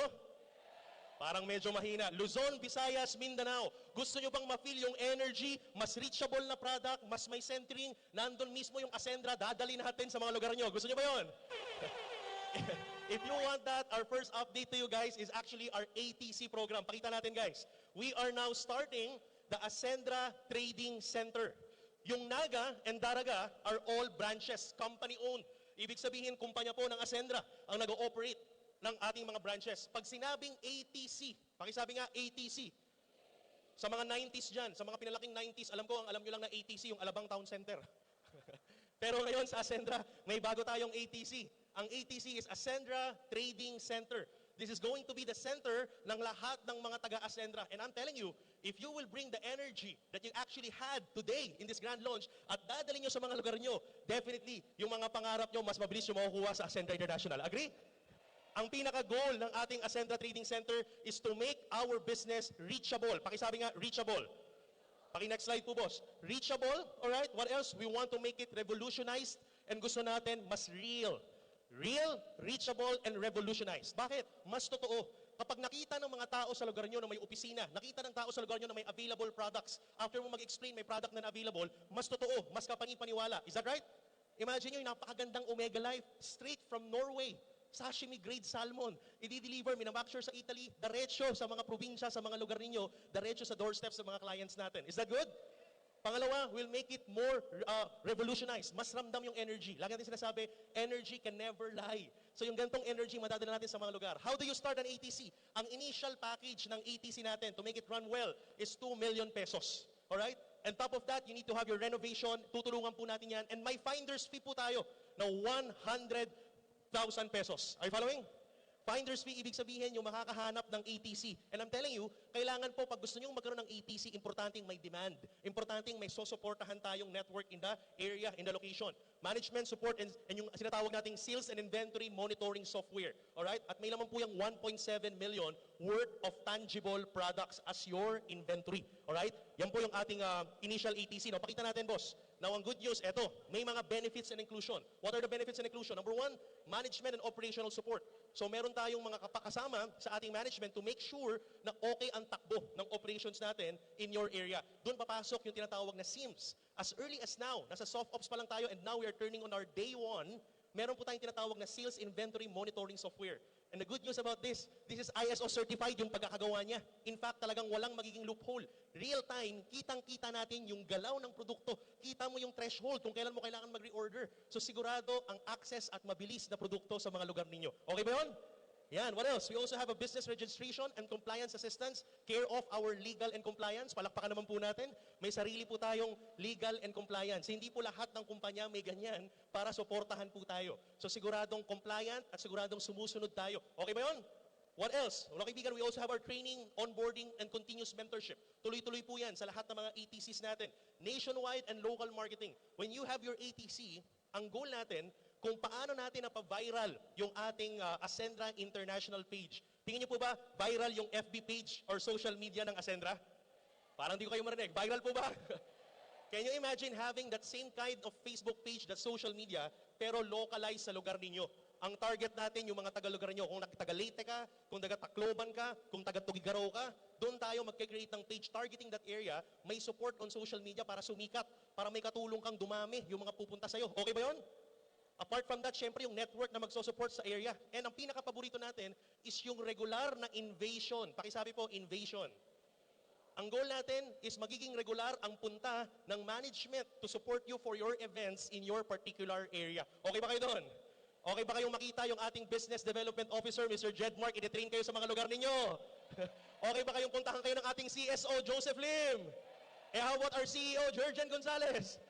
Parang medyo mahina. Luzon, Visayas, Mindanao, gusto nyo bang ma-feel yung energy, mas reachable na product, mas may centering, nandun mismo yung Ascendra, dadali natin sa mga lugar nyo. Gusto nyo ba yun? If you want that, our first update to you guys is actually our ATC program. Pakita natin guys. We are now starting the Ascendra Trading Center. Yung Naga and Daraga are all branches, company-owned. Ibig sabihin, kumpanya po ng Ascendra ang nag-ooperate ng ating mga branches. Pag sinabing ATC, pakisabi nga ATC, sa mga 90s dyan, sa mga pinalaking 90s, alam ko, ang alam nyo lang na ATC, yung Alabang Town Center. Pero ngayon sa Ascendra, may bago tayong ATC. Ang ATC is Ascendra Trading Center. This is going to be the center ng lahat ng mga taga-Ascendra. And I'm telling you, if you will bring the energy that you actually had today in this grand launch at dadalhin nyo sa mga lugar nyo, definitely, yung mga pangarap nyo, mas mabilis yung makukuha sa Ascendra International. Agree? Ang pinaka-goal ng ating Ascendra Trading Center is to make our business reachable. Pakisabi nga, reachable. Paki-next slide po, boss. Reachable, alright? What else? We want to make it revolutionized and gusto natin mas real. Real, reachable, and revolutionized. Bakit? Mas totoo. Kapag nakita ng mga tao sa lugar nyo na may opisina, nakita ng tao sa lugar nyo na may available products, after mo mag-explain may product na available, mas totoo, mas kapani-paniwala. Is that right? Imagine nyo yung napakagandang Omega Life, straight from Norway. Sashimi grade salmon. I-deliver, minamacture sa Italy, diretso sa mga probinsya, sa mga lugar ninyo, diretso sa doorstep sa mga clients natin. Is that good? Pangalawa, we'll make it more revolutionized. Mas ramdam yung energy. Lagi natin sinasabi, energy can never lie. So yung gantong energy, madadala natin sa mga lugar. How do you start an ATC? Ang initial package ng ATC natin to make it run well is 2 million pesos. Alright? And top of that, you need to have your renovation. Tutulungan po natin yan. And may finder's fee po tayo na 100,000 pesos. Are you following? Finder's fee, ibig sabihin yung makakahanap ng ATC. And I'm telling you, kailangan po pag gusto nyo magkaroon ng ATC, importanteng may demand. Importanteng may susuportahan tayong network in the area, in the location. Management support and yung sinatawag nating sales and inventory monitoring software. Alright? At may laman po yung 1.7 million worth of tangible products as your inventory. Alright? Yan po yung ating initial ATC. Now, pakita natin, boss. Now, ang good news, eto, may mga benefits and inclusion. What are the benefits and inclusion? Number one, management and operational support. So, meron tayong mga kapakasama sa ating management to make sure na okay ang takbo ng operations natin in your area. Doon papasok yung tinatawag na SIMS. As early as now, nasa soft ops pa lang tayo and now we are turning on our day one meron po tayong tinatawag na Sales Inventory Monitoring Software. And the good news about this is ISO certified yung pagkakagawa niya. In fact, talagang walang magiging loophole. Real time, kitang-kita natin yung galaw ng produkto. Kita mo yung threshold kung kailan mo kailangan mag-reorder. So sigurado ang access at mabilis na produkto sa mga lugar ninyo. Okay ba yun? Yan, what else? We also have a business registration and compliance assistance, care of our legal and compliance. Palakpakan naman po natin. May sarili po tayong legal and compliance. Hindi po lahat ng kumpanya may ganyan para suportahan po tayo. So siguradong compliant at siguradong sumusunod tayo. Okay ba yun? What else? Mga kaibigan, we also have our training, onboarding, and continuous mentorship. Tuloy-tuloy po yan sa lahat ng mga ATCs natin. Nationwide and local marketing. When you have your ATC, ang goal natin, kung paano natin napaviral yung ating Ascendra International page. Tingin niyo po ba, viral yung FB page or social media ng Ascendra? Parang di ko kayo marinig. Viral po ba? Can you imagine having that same kind of Facebook page, that social media, pero localized sa lugar ninyo? Ang target natin, yung mga taga-lugar nyo. Kung taga Leyte ka, kung taga Tacloban ka, kung taga Tugigaraw ka, doon tayo mag-create ng page targeting that area. May support on social media para sumikat, para may katulong kang dumami yung mga pupunta sa'yo. Okay ba yun? Apart from that, syempre yung network na magsusupport sa area. And ang pinaka-paborito natin is yung regular na invasion. Pakisabi po, invasion. Ang goal natin is magiging regular ang punta ng management to support you for your events in your particular area. Okay ba kayo doon? Okay ba kayong makita yung ating Business Development Officer, Mr. Jedmark, i-train kayo sa mga lugar ninyo? Okay ba kayong puntahan kayo ng ating CSO, Joseph Lim? How about our CEO, Jurgen Gonzalez?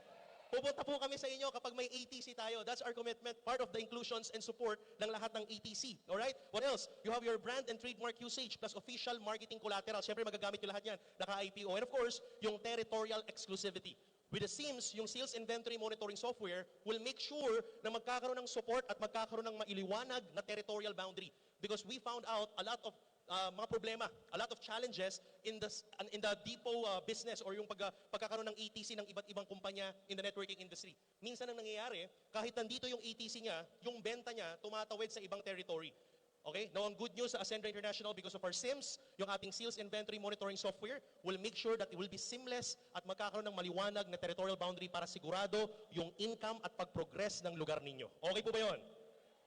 Pupunta po kami sa inyo kapag may ATC tayo. That's our commitment, part of the inclusions and support ng lahat ng ATC. Alright? What else? You have your brand and trademark usage plus official marketing collateral. Siyempre magagamit nyo lahat yan, naka-IPO. And of course, yung territorial exclusivity. With the SIMS, yung Sales Inventory Monitoring Software will make sure na magkakaroon ng support at magkakaroon ng mailiwanag na territorial boundary. Because we found out a lot of mga problema, a lot of challenges in the depot business or yung pagkakaroon ng ATC ng iba't ibang kumpanya in the networking industry. Minsan ang nangyayari, kahit nandito yung ATC niya, yung benta niya tumatawid sa ibang territory. Okay? Now, ang good news sa Ascendra International because of our SIMS, yung ating Sales Inventory Monitoring Software will make sure that it will be seamless at magkakaroon ng maliwanag na territorial boundary para sigurado yung income at pag-progress ng lugar ninyo. Okay po ba yun?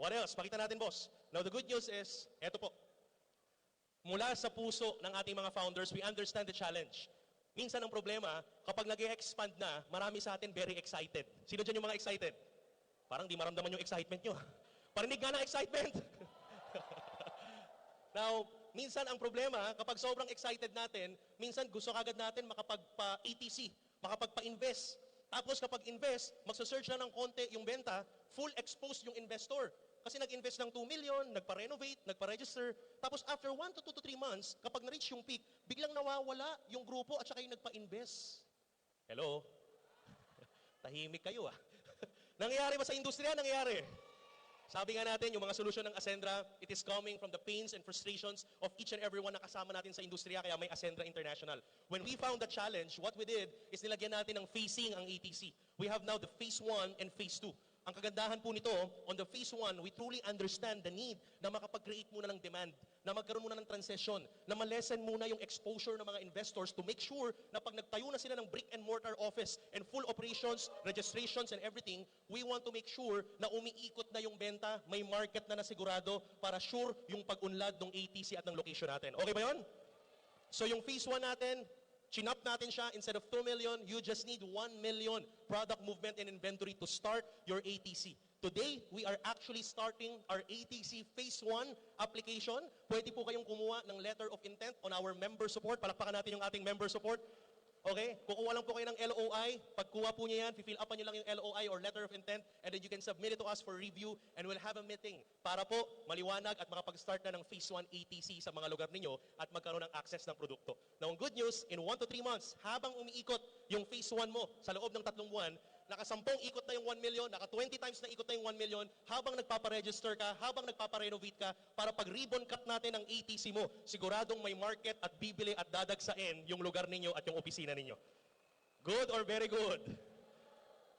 What else? Pakita natin, boss. Now, the good news is, eto po. Mula sa puso ng ating mga founders, we understand the challenge. Minsan ang problema, kapag nag-expand na, marami sa atin very excited. Sino dyan yung mga excited? Parang di maramdaman yung excitement nyo. Parinig nga ng excitement. Now, minsan ang problema, kapag sobrang excited natin, minsan gusto kagad natin makapagpa-ATC, makapagpa-invest. Tapos kapag invest, magsasearch na ng konti yung benta, full exposed yung investor. Kasi nag-invest ng 2 million, nagpa-renovate, nagpa-register. Tapos after 1 to 2 to 3 months, kapag na-reach yung peak, biglang nawawala yung grupo at saka yung nagpa-invest. Hello? Tahimik kayo ah. Nangyayari ba sa industriya? Nangyayari. Sabi nga natin, yung mga solusyon ng Ascendra, it is coming from the pains and frustrations of each and every one na kasama natin sa industriya, kaya may Ascendra International. When we found the challenge, what we did is nilagyan natin ng phasing ang ATC. We have now the phase 1 and phase 2. Ang kagandahan po nito, on the phase 1, we truly understand the need na makapag-create muna ng demand, na magkaroon muna ng transition, na malesen muna yung exposure ng mga investors to make sure na pag nagtayo na sila ng brick and mortar office and full operations, registrations and everything, we want to make sure na umiikot na yung benta, may market na nasigurado para sure yung pag-unlad ng ATC at ng location natin. Okay ba yun? So yung phase 1 natin, chinap natin siya, instead of 2 million, you just need 1 million product movement and inventory to start your ATC. Today, we are actually starting our ATC Phase 1 application. Pwede po kayong kumuha ng letter of intent on our member support. Palakpakan natin yung ating member support. Okay? Kukuha lang po kayo ng LOI. Pagkuha po niya yan, fill upan niyo lang yung LOI or letter of intent and then you can submit it to us for review and we'll have a meeting para po maliwanag at makapag-start na ng Phase 1 ATC sa mga lugar ninyo at magkaroon ng access ng produkto. Now, ang good news, in 1 to 3 months, habang umiikot yung Phase 1 mo sa loob ng 3 buwan, naka-10 ikot na yung 1 million, naka-20 times na ikot na yung 1 million, habang nagpaparegister ka, habang nagpaparenovate ka, para pag-ribbon cut natin ang ATC mo, siguradong may market at bibili at dadagsain yung lugar ninyo at yung opisina ninyo. Good or very good?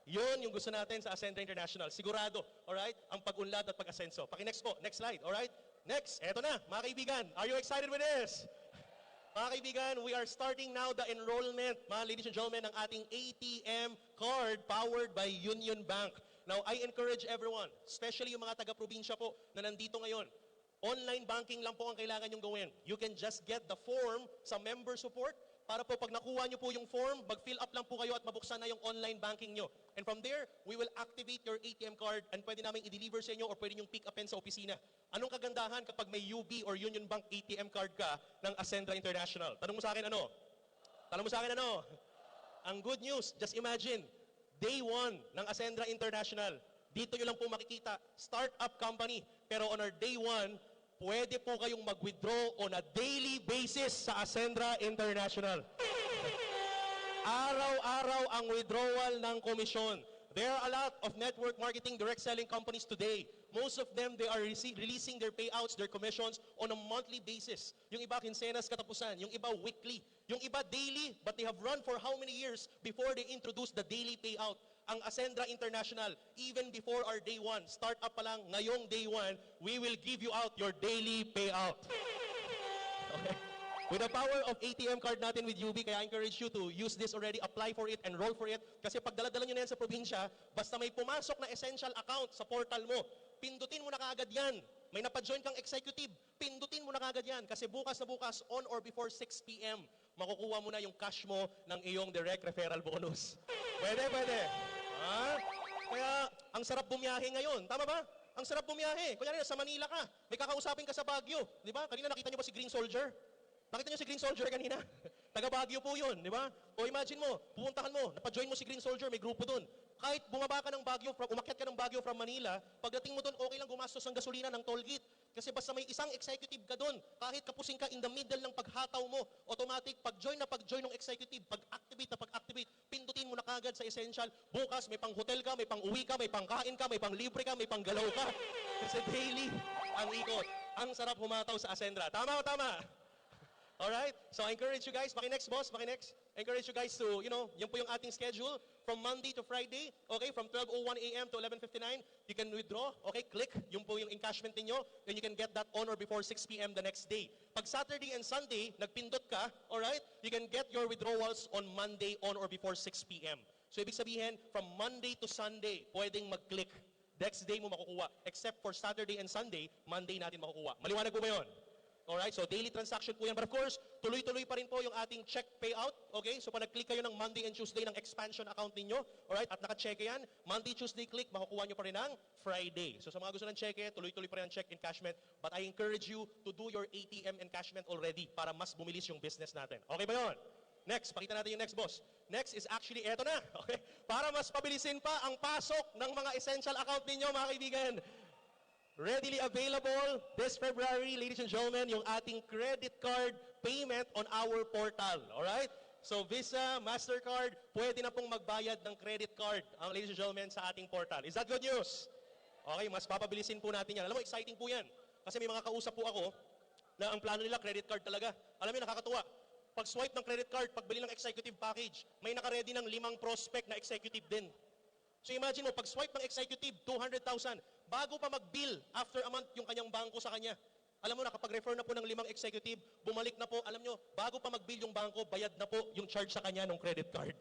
Yun yung gusto natin sa Ascendra International. Sigurado, alright? Ang pag-unlad at pag-asenso. Paki-next po, next slide, alright? Next, eto na, mga kaibigan. Are you excited with this? Mga kaibigan, we are starting now the enrollment, mga ladies and gentlemen, ng ating ATM card powered by Union Bank. Now, I encourage everyone, especially yung mga taga-probinsya po na nandito ngayon, online banking lang po ang kailangan nyong gawin. You can just get the form sa member support para po pag nakuha nyo po yung form, mag-fill up lang po kayo at mabuksan na yung online banking nyo. And from there, we will activate your ATM card and pwede namin i-deliver sa inyo or pwede nyong pick upin sa opisina. Anong kagandahan kapag may UB or Union Bank ATM card ka ng Ascendra International? Tanong mo sa akin ano? Tanong mo sa akin ano? Ang good news, just imagine, day 1 ng Ascendra International, dito nyo lang po makikita, startup company. Pero on our day 1, pwede po kayong mag-withdraw on a daily basis sa Ascendra International. Araw-araw ang withdrawal ng komisyon. There are a lot of network marketing direct selling companies today. Most of them, they are releasing their payouts, their commissions on a monthly basis. Yung iba, kinsenas katapusan. Yung iba, weekly. Yung iba, daily. But they have run for how many years before they introduced the daily payout? Ang Ascendra International, even before our day 1, start up pa lang, ngayong day 1, we will give you out your daily payout. Okay? With the power of ATM card natin with UB, kaya I encourage you to use this already, apply for it, enroll for it. Kasi pag daladala nyo na yan sa probinsya, basta may pumasok na essential account sa portal mo, pindutin mo na kaagad yan. May napajoin kang executive, pindutin mo na kaagad yan. Kasi bukas na bukas, on or before 6 p.m., makukuha mo na yung cash mo ng iyong direct referral bonus. Pwede, pwede. Ha? Kaya, ang sarap bumiyahe ngayon. Tama ba? Ang sarap bumiyahe. Kunyari, sa Manila ka, may kakausapin ka sa Baguio. Di ba? Kanina nakita niyo ba si Green Soldier? Nakita niyo si Green Soldier kanina? Taga Baguio po yun, di ba? O imagine mo, pupuntahan mo, napajoin mo si Green Soldier, may grupo dun. Kahit bumaba ka ng Baguio, umakyat ka ng Baguio from Manila, pagdating mo dun, okay lang gumastos ng gasolina ng toll gate. Kasi basta may isang executive ka dun, kahit kapusing ka in the middle ng paghataw mo, automatic, pag-join ng executive, pag-activate, pindutin mo na kagad sa essential. Bukas, may pang-hotel ka, may pang-uwi ka, may pang-kain ka, may pang-libre ka, may pang-galaw ka. Kasi daily ang ikot. Ang sarap humataw sa Ascendra. Tama o tama? Alright? So I encourage you guys, next boss, next. I encourage you guys to, yun po yung ating schedule from Monday to Friday, okay, from 12:01 a.m. to 11:59, you can withdraw, okay, click, yun po yung encashment ninyo, then you can get that on or before 6 p.m. the next day. Pag Saturday and Sunday, nagpindot ka, alright, you can get your withdrawals on Monday on or before 6 p.m. So ibig sabihin, from Monday to Sunday, pwedeng mag-click. Next day mo makukuha. Except for Saturday and Sunday, Monday natin makukuha. Maliwanag po ba yun? Alright, so daily transaction po yan. But of course, tuloy-tuloy pa rin po yung ating check payout. Okay, so pag nag-click kayo ng Monday and Tuesday ng expansion account ninyo, alright, at naka-check yan, Monday, Tuesday click, makukuha nyo pa rin ng Friday. So sa mga gusto ng check, tuloy-tuloy pa rin ang check encashment. But I encourage you to do your ATM encashment already para mas bumilis yung business natin. Okay ba yun? Next, pakita natin yung next, boss. Next is actually, eto na. Okay? Para mas pabilisin pa ang pasok ng mga essential account ninyo, mga kaibigan. Readily available this February, ladies and gentlemen, yung ating credit card payment on our portal. Alright? So Visa, MasterCard, pwede na pong magbayad ng credit card ang ladies and gentlemen sa ating portal. Is that good news? Okay, mas papabilisin po natin yan. Alam mo, exciting po yan. Kasi may mga kausap po ako na ang plano nila credit card talaga. Alam mo, nakakatuwa. Pag swipe ng credit card, pagbili ng executive package, may nakaredy ng 5 prospect na executive din. So imagine mo, pag swipe ng executive, 200,000, bago pa mag-bill after a month yung kanyang bangko sa kanya. Alam mo na, kapag refer na po ng 5 executive, bumalik na po, alam nyo, bago pa mag-bill yung bangko, bayad na po yung charge sa kanya ng credit card.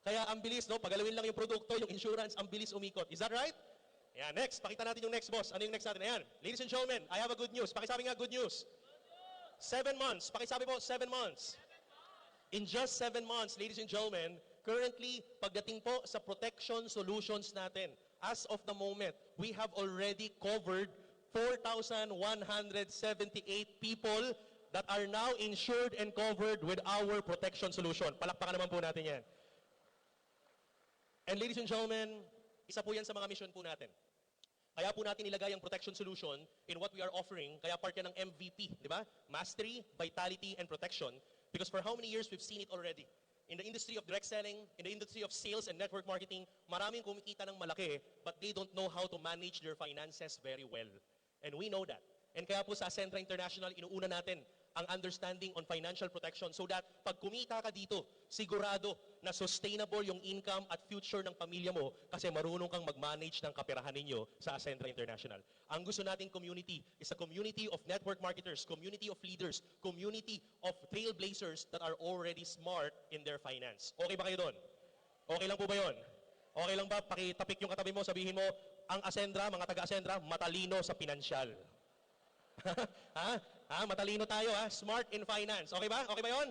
Kaya ang bilis, no? Pagalawin lang yung produkto, yung insurance, ang bilis umikot. Is that right? Ayan, next, pakita natin yung next, boss. Ano yung next natin? Ayan, ladies and gentlemen, I have a good news. Pakisabi nga, good news. 7 months. Pakisabi po, 7 months. In just 7 months, ladies and gentlemen, currently, pagdating po sa protection solutions natin, as of the moment, we have already covered 4,178 people that are now insured and covered with our protection solution. Palakpakan naman po natin yan. And ladies and gentlemen, isa po yan sa mga mission po natin. Kaya po natin ilagay ang protection solution in what we are offering, kaya part yan ng MVP, di ba? Mastery, Vitality, and Protection. Because for how many years we've seen it already? In the industry of direct selling, in the industry of sales and network marketing, maraming kumikita ng malaki, but they don't know how to manage their finances very well. And we know that. And kaya po sa Ascendra International, inuuna natin ang understanding on financial protection so that pag kumita ka dito, sigurado na sustainable yung income at future ng pamilya mo kasi marunong kang mag-manage ng kaperahan ninyo sa Ascendra International. Ang gusto nating community is a community of network marketers, community of leaders, community of trailblazers that are already smart in their finance. Okay ba kayo doon? Okay lang po ba yun? Okay Okay lang ba, pakitapik yung katabi mo, sabihin mo, ang Ascendra, mga taga-Ascendra, matalino sa pinansyal. Matalino tayo ha, smart in finance. Okay ba? Okay ba yun?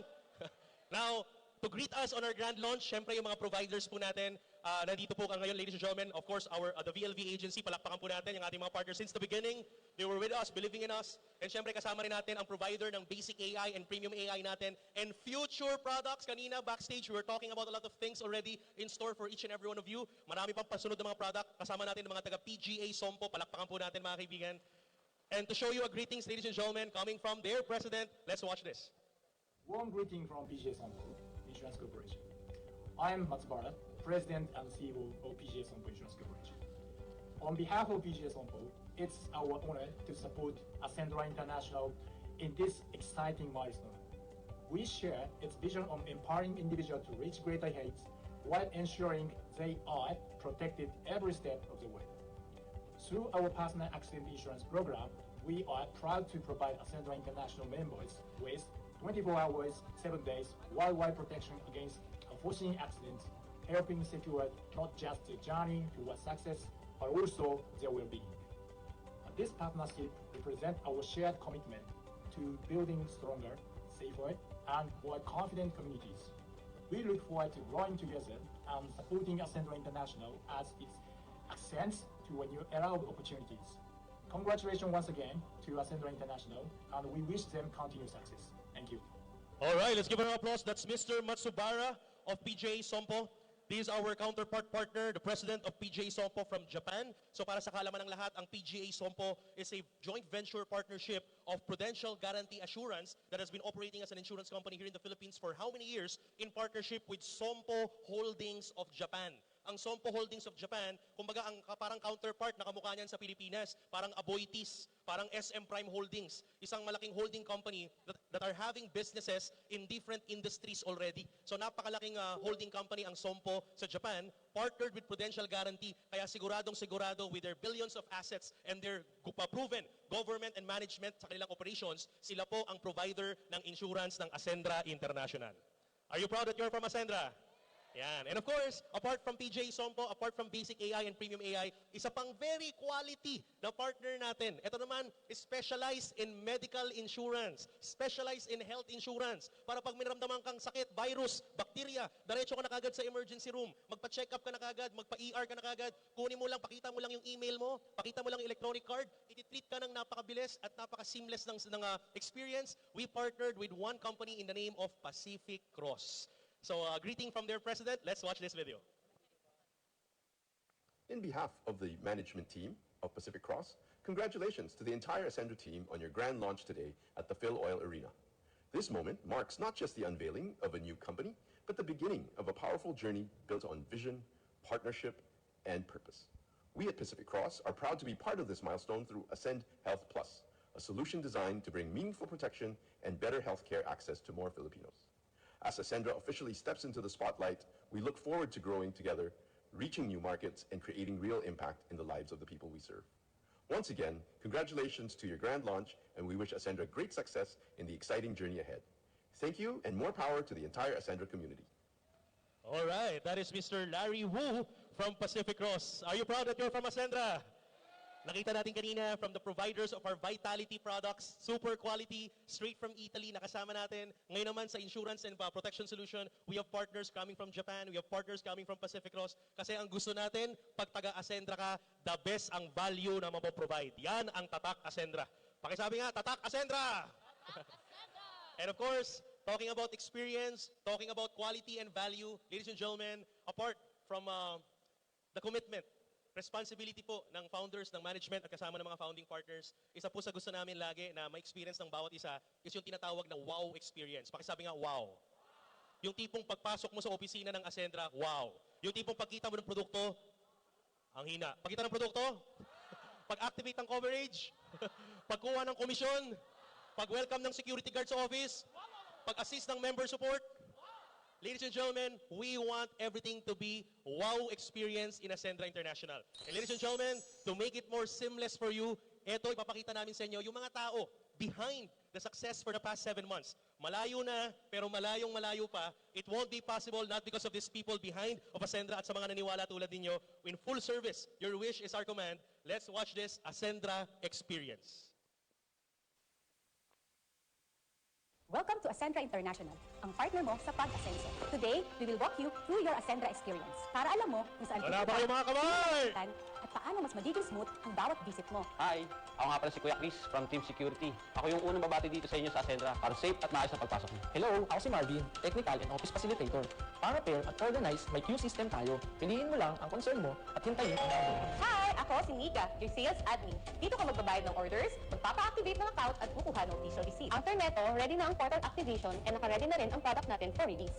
Now, to greet us on our grand launch, syempre yung mga providers po natin, nandito po ngayon, ladies and gentlemen. Of course, the VLV agency, palakpakan po natin yung ating mga partners since the beginning. They were with us, believing in us. And syempre, kasama rin natin ang provider ng basic AI and premium AI natin and future products. Kanina, backstage, we were talking about a lot of things already in store for each and every one of you. Marami pang pasunod ng mga product. Kasama natin ng mga taga-PGA Sompo. Palakpakan po natin, mga kaibigan. And to show you a greetings, ladies and gentlemen, coming from their president, let's watch this. Warm greeting from PGA Sompo Insurance Corporation. I'm Matsubara, President and CEO of PGA Sompo Insurance Corporation. On behalf of PGA Sompo, it's our honor to support Ascendra International in this exciting milestone. We share its vision on empowering individuals to reach greater heights while ensuring they are protected every step of the way. Through our personal accident insurance program, we are proud to provide Ascendra International members with 24 hours, 7 days, worldwide protection against unforeseen accidents, helping secure not just the journey towards success, but also their well-being. This partnership represents our shared commitment to building stronger, safer, and more confident communities. We look forward to growing together and supporting Ascendra International as it ascends to a new era of opportunities. Congratulations once again to Ascendra International, and we wish them continued success. Thank you. All right, let's give an applause. That's Mr. Matsubara of PGA Sompo. This is our counterpart partner, the president of PGA Sompo from Japan. So para sa kaalaman ng lahat, ang PGA Sompo is a joint venture partnership of Prudential Guarantee Assurance that has been operating as an insurance company here in the Philippines for how many years in partnership with Sompo Holdings of Japan. Ang Sompo Holdings of Japan, kumbaga ang parang counterpart na kamukha niyan sa Pilipinas, parang Aboitiz, parang SM Prime Holdings, isang malaking holding company that are having businesses in different industries already. So napakalaking holding company ang Sompo sa Japan, partnered with Prudential Guarantee, kaya siguradong sigurado with their billions of assets and their proven government and management sa kanilang operations, sila po ang provider ng insurance ng Ascendra International. Are you proud that you're from Ascendra? Yan. And of course, apart from PJ Sompo, apart from basic AI and premium AI, isa pang very quality na partner natin. Ito naman is specialized in medical insurance, specialized in health insurance. Para pag minaramdaman kang sakit, virus, bacteria, diretso ka na kagad sa emergency room. Magpa-check up ka na kagad, magpa-ER ka na kagad. Kunin mo lang, pakita mo lang yung email mo, pakita mo lang yung electronic card, ititreat ka ng napakabilis at napaka-seamless ng experience. We partnered with one company in the name of Pacific Cross. So, greeting from their president. Let's watch this video. In behalf of the management team of Pacific Cross, congratulations to the entire Ascendra team on your grand launch today at the Phil Oil Arena. This moment marks not just the unveiling of a new company, but the beginning of a powerful journey built on vision, partnership, and purpose. We at Pacific Cross are proud to be part of this milestone through Ascend Health Plus, a solution designed to bring meaningful protection and better healthcare access to more Filipinos. As Ascendra officially steps into the spotlight, we look forward to growing together, reaching new markets, and creating real impact in the lives of the people we serve. Once again, congratulations to your grand launch, and we wish Ascendra great success in the exciting journey ahead. Thank you, and more power to the entire Ascendra community. All right, that is Mr. Larry Wu from Pacific Cross. Are you proud that you're from Ascendra? Nakita natin kanina from the providers of our Vitality products, super quality, straight from Italy, nakasama natin. Ngayon naman sa insurance and protection solution, we have partners coming from Japan, we have partners coming from Pacific Cross. Kasi ang gusto natin, pag taga-Ascendra ka, the best ang value na mapoprovide. Yan ang Tatak Ascendra. Pakisabi nga, Tatak Ascendra! And of course, talking about experience, talking about quality and value, ladies and gentlemen, apart from the commitment, responsibility po ng founders, ng management at kasama ng mga founding partners, isa po sa gusto namin lagi na ma-experience ng bawat isa is yung tinatawag na wow experience. Pakisabi nga, wow. Yung tipong pagpasok mo sa opisina ng Ascendra, wow. Yung tipong pagkita mo ng produkto, ang hina. Pagkita ng produkto, pag-activate ng coverage, pagkuha ng komisyon, pag-welcome ng security guard sa office, pag-assist ng member support. Ladies and gentlemen, we want everything to be wow experience in Ascendra International. And ladies and gentlemen, to make it more seamless for you, eto ipapakita namin sa inyo yung mga tao behind the success for the past 7 months. malayo na, pero malayong malayo pa. It won't be possible not because of these people behind of Ascendra at sa mga naniwala tulad ninyo. In full service, your wish is our command. Let's watch this Ascendra experience. Welcome to Ascendra International, ang partner mo sa pag-asenso. Today, we will walk you through your Ascendra experience para alam mo kung saan Wala ba kayo mga kamay? at paano mas magiging smooth ang bawat visit mo. Hi, ako nga pala si Kuya Chris from Team Security. Ako yung unang babati dito sa inyo sa Ascendra para safe at maayos na pagpasok niyo. Hello, ako si Marvin, Technical and Office Facilitator. Para pair at organize, may queue system tayo. Piliin mo lang ang concern mo at hintayin ang order. Hi, ako si Nika, your sales admin. Dito ka magbabayad ng orders, magpapa-activate ng account at kukuha ng official receipt. After neto, ready na ang portal activation and naka-ready na rin ang product natin for release.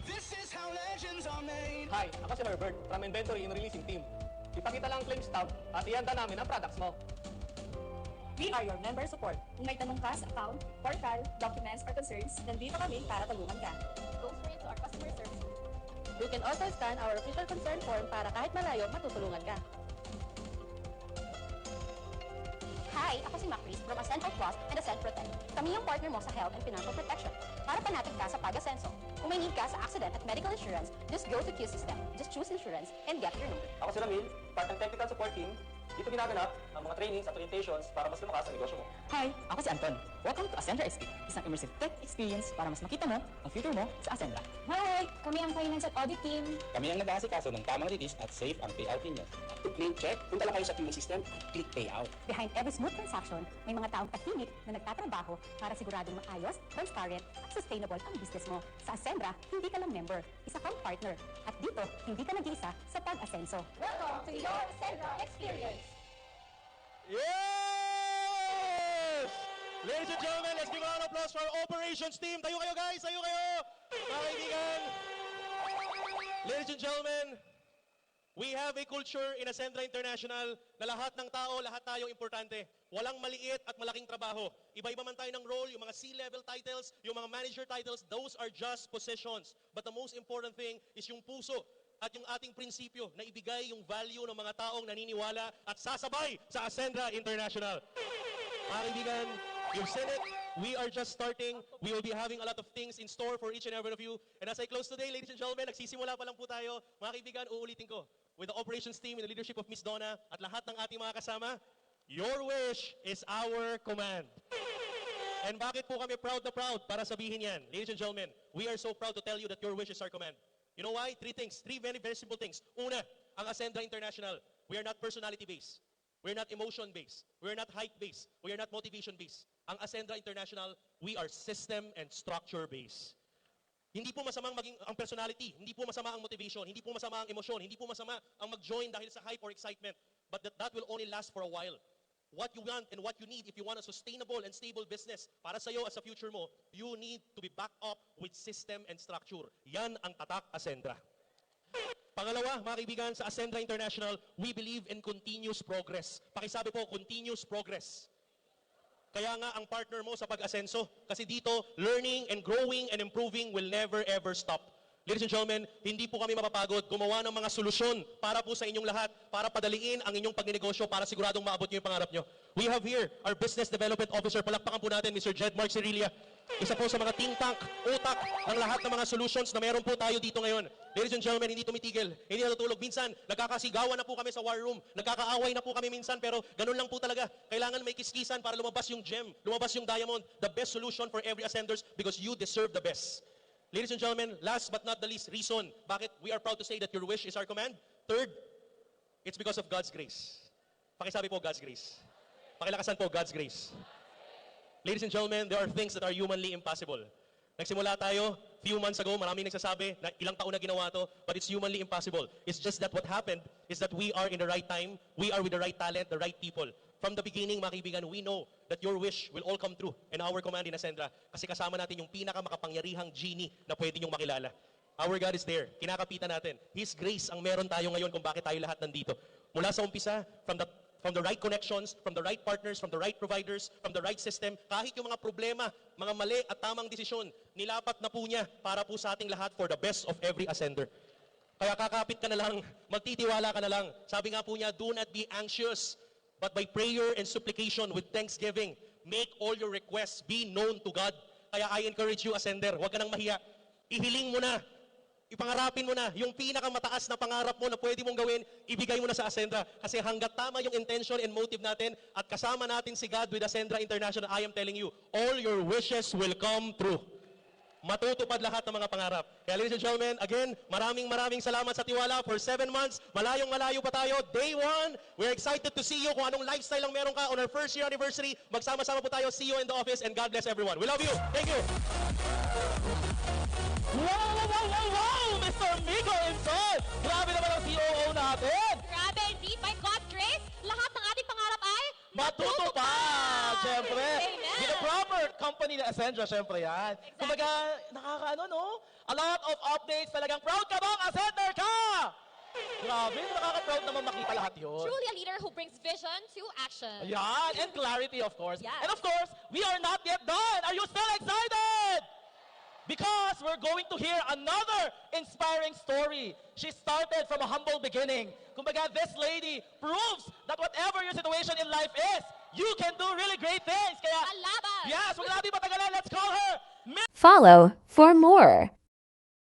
This is how legends are made. Hi, ako si Herbert from Inventory and Releasing Team. Ipakita lang ang claim stub at ihanda namin ang products mo. We are your member support. Kung may tanong ka sa account, portal, documents, or concerns, nandito kami para tulungan ka. Go straight to our customer service. You can also scan our official concern form para kahit malayo, matutulungan ka. Hi, ako si Macris from Ascend Plus and Ascend Protect. Kami yung partner mo sa health and financial protection. Para panatig ka sa pag-asenso. Kung may need ka sa accident at medical insurance, just go to Q System. Just choose insurance and get your number. Ako si Ramil, part ng technical support team. Dito ginaganap ang mga trainings at orientations para mas lumakas ang negosyo mo. Hi, ako si Anton. Welcome to Ascendra XP, isang immersive tech experience para mas makita mo ang future mo sa Ascendra. Hi, kami ang finance at audit team. Kami ang nag-aasikaso ng tamang release at safe ang payout ninyo. To claim check, punta lang kayo sa queuing system, click payout. Behind every smooth transaction, may mga taong tahimik na nagtatrabaho para siguradong maayos, transparent, at sustainable ang business mo. Sa Ascendra, hindi ka lang member, isa kang partner. At dito, hindi ka nag-iisa sa pag-asenso. Welcome to your Ascendra experience! Yes! Ladies and gentlemen, let's give a round of applause for our operations team. Tayo kayo guys, tayo kayo! Mga kaibigan, ladies and gentlemen, we have a culture in Ascendra International na lahat ng tao, lahat tayong importante. Walang maliit at malaking trabaho. Iba-iba man tayo ng role, yung mga C-level titles, yung mga manager titles, those are just positions. But the most important thing is yung puso at yung ating prinsipyo na ibigay yung value ng mga taong naniniwala at sasabay sa Ascendra International. Mga kaibigan, you've seen it. We are just starting. We will be having a lot of things in store for each and every of you. And as I close today, ladies and gentlemen, nagsisimula pa lang po tayo. Mga kaibigan, uulitin ko. With the operations team in the leadership of Miss Donna at lahat ng ating mga kasama, your wish is our command. And bakit po kami proud na proud para sabihin yan? Ladies and gentlemen, we are so proud to tell you that your wish is our command. You know why? Three things. Three very, very simple things. Una, ang Ascendra International, we are not personality-based. We're not emotion-based. We're not hype-based. We are not motivation-based. Ang Ascendra International, we are system and structure-based. Hindi po masamang maging ang personality, hindi po masama ang motivation, hindi po masama ang emosyon, hindi po masama ang mag-join dahil sa hype or excitement. But that will only last for a while. What you want and what you need if you want a sustainable and stable business para sa iyo at sa future mo, you need to be backed up with system and structure. Yan ang tatak Ascendra. Pangalawa, mga kaibigan, sa Ascendra International, we believe in continuous progress. Pakisabi po, continuous progress. Kaya nga ang partner mo sa pag-asenso, kasi dito, learning and growing and improving will never ever stop. Ladies and gentlemen, hindi po kami mapapagod gumawa ng mga solusyon para po sa inyong lahat, para padaliin ang inyong pagnegosyo para siguradong maabot nyo yung pangarap nyo. We have here our Business Development Officer, palakpakan po natin, Mr. Jed Mark Cirilia. Isa po sa mga think tank, utak ng lahat ng mga solutions na meron po tayo dito ngayon. Ladies and gentlemen, hindi tumitigil, hindi natutulog. Minsan, nagkakasigawan na po kami sa war room, nagkakaaway na po kami minsan, pero ganun lang po talaga. Kailangan may kiskisan para lumabas yung gem, lumabas yung diamond, the best solution for every Ascenders because you deserve the best. Ladies and gentlemen, last but not the least, reason bakit we are proud to say that your wish is our command. Third, it's because of God's grace. Pakisabi po, God's grace. Pakilakasan po, God's grace. Ladies and gentlemen, there are things that are humanly impossible. Nagsimula tayo, few months ago, maraming nagsasabi na ilang taon na ginawa to, but it's humanly impossible. It's just that what happened is that we are in the right time, we are with the right talent, the right people. From the beginning, mga kaibigan, we know that your wish will all come true in our command in Ascendra kasi kasama natin yung pinakamakapangyarihang genie na pwede niyong makilala. Our God is there. Kinakapitan natin. His grace ang meron tayo ngayon kung bakit tayo lahat nandito. Mula sa umpisa, from the right connections, from the right partners, from the right providers, from the right system, kahit yung mga problema, mga mali at tamang desisyon, nilapat na po niya para po sa ating lahat for the best of every Ascender. Kaya kakapit ka na lang, magtitiwala ka na lang. Sabi nga po niya, do not be anxious, but by prayer and supplication with thanksgiving, make all your requests be known to God. Kaya I encourage you, Ascender, huwag ka nang mahiya. Ihiling mo na, ipangarapin mo na, yung pinakamataas na pangarap mo na pwede mong gawin, ibigay mo na sa Ascendra. Kasi hanggat tama yung intention and motive natin at kasama natin si God with Ascendra International, I am telling you, all your wishes will come true. Matutupad lahat ng mga pangarap. Kaya ladies and gentlemen, again, maraming salamat sa tiwala for 7 months. Malayo pa tayo. Day 1, we're excited to see you kung anong lifestyle ang meron ka on our first year anniversary. Magsama-sama po tayo. See you in the office and God bless everyone. We love you. Thank you. Wow! Mr. Miko Inson! Grabe naman ang COO natin! Grabe, indeed, by God's grace, lahat ng ating pangarap ay Matutupad! Siyempre! Amen. With a proper company na Ascendra, siyempre yan. Kumbaga, nakakaano, no? A lot of updates. Talagang proud ka bang Ascender ka? Grabe, nakaka-proud naman makita lahat yun. Truly a leader who brings vision to action. Ayan, and clarity, of course. Yes. And of course, we are not yet done. Are you still excited? Because we're going to hear another inspiring story. She started from a humble beginning. Kumbaga, this lady proves that whatever your situation in life is, you can do really great things. Kaya, Alaban! yes, wag natin patagalan. Let's call her Follow for more.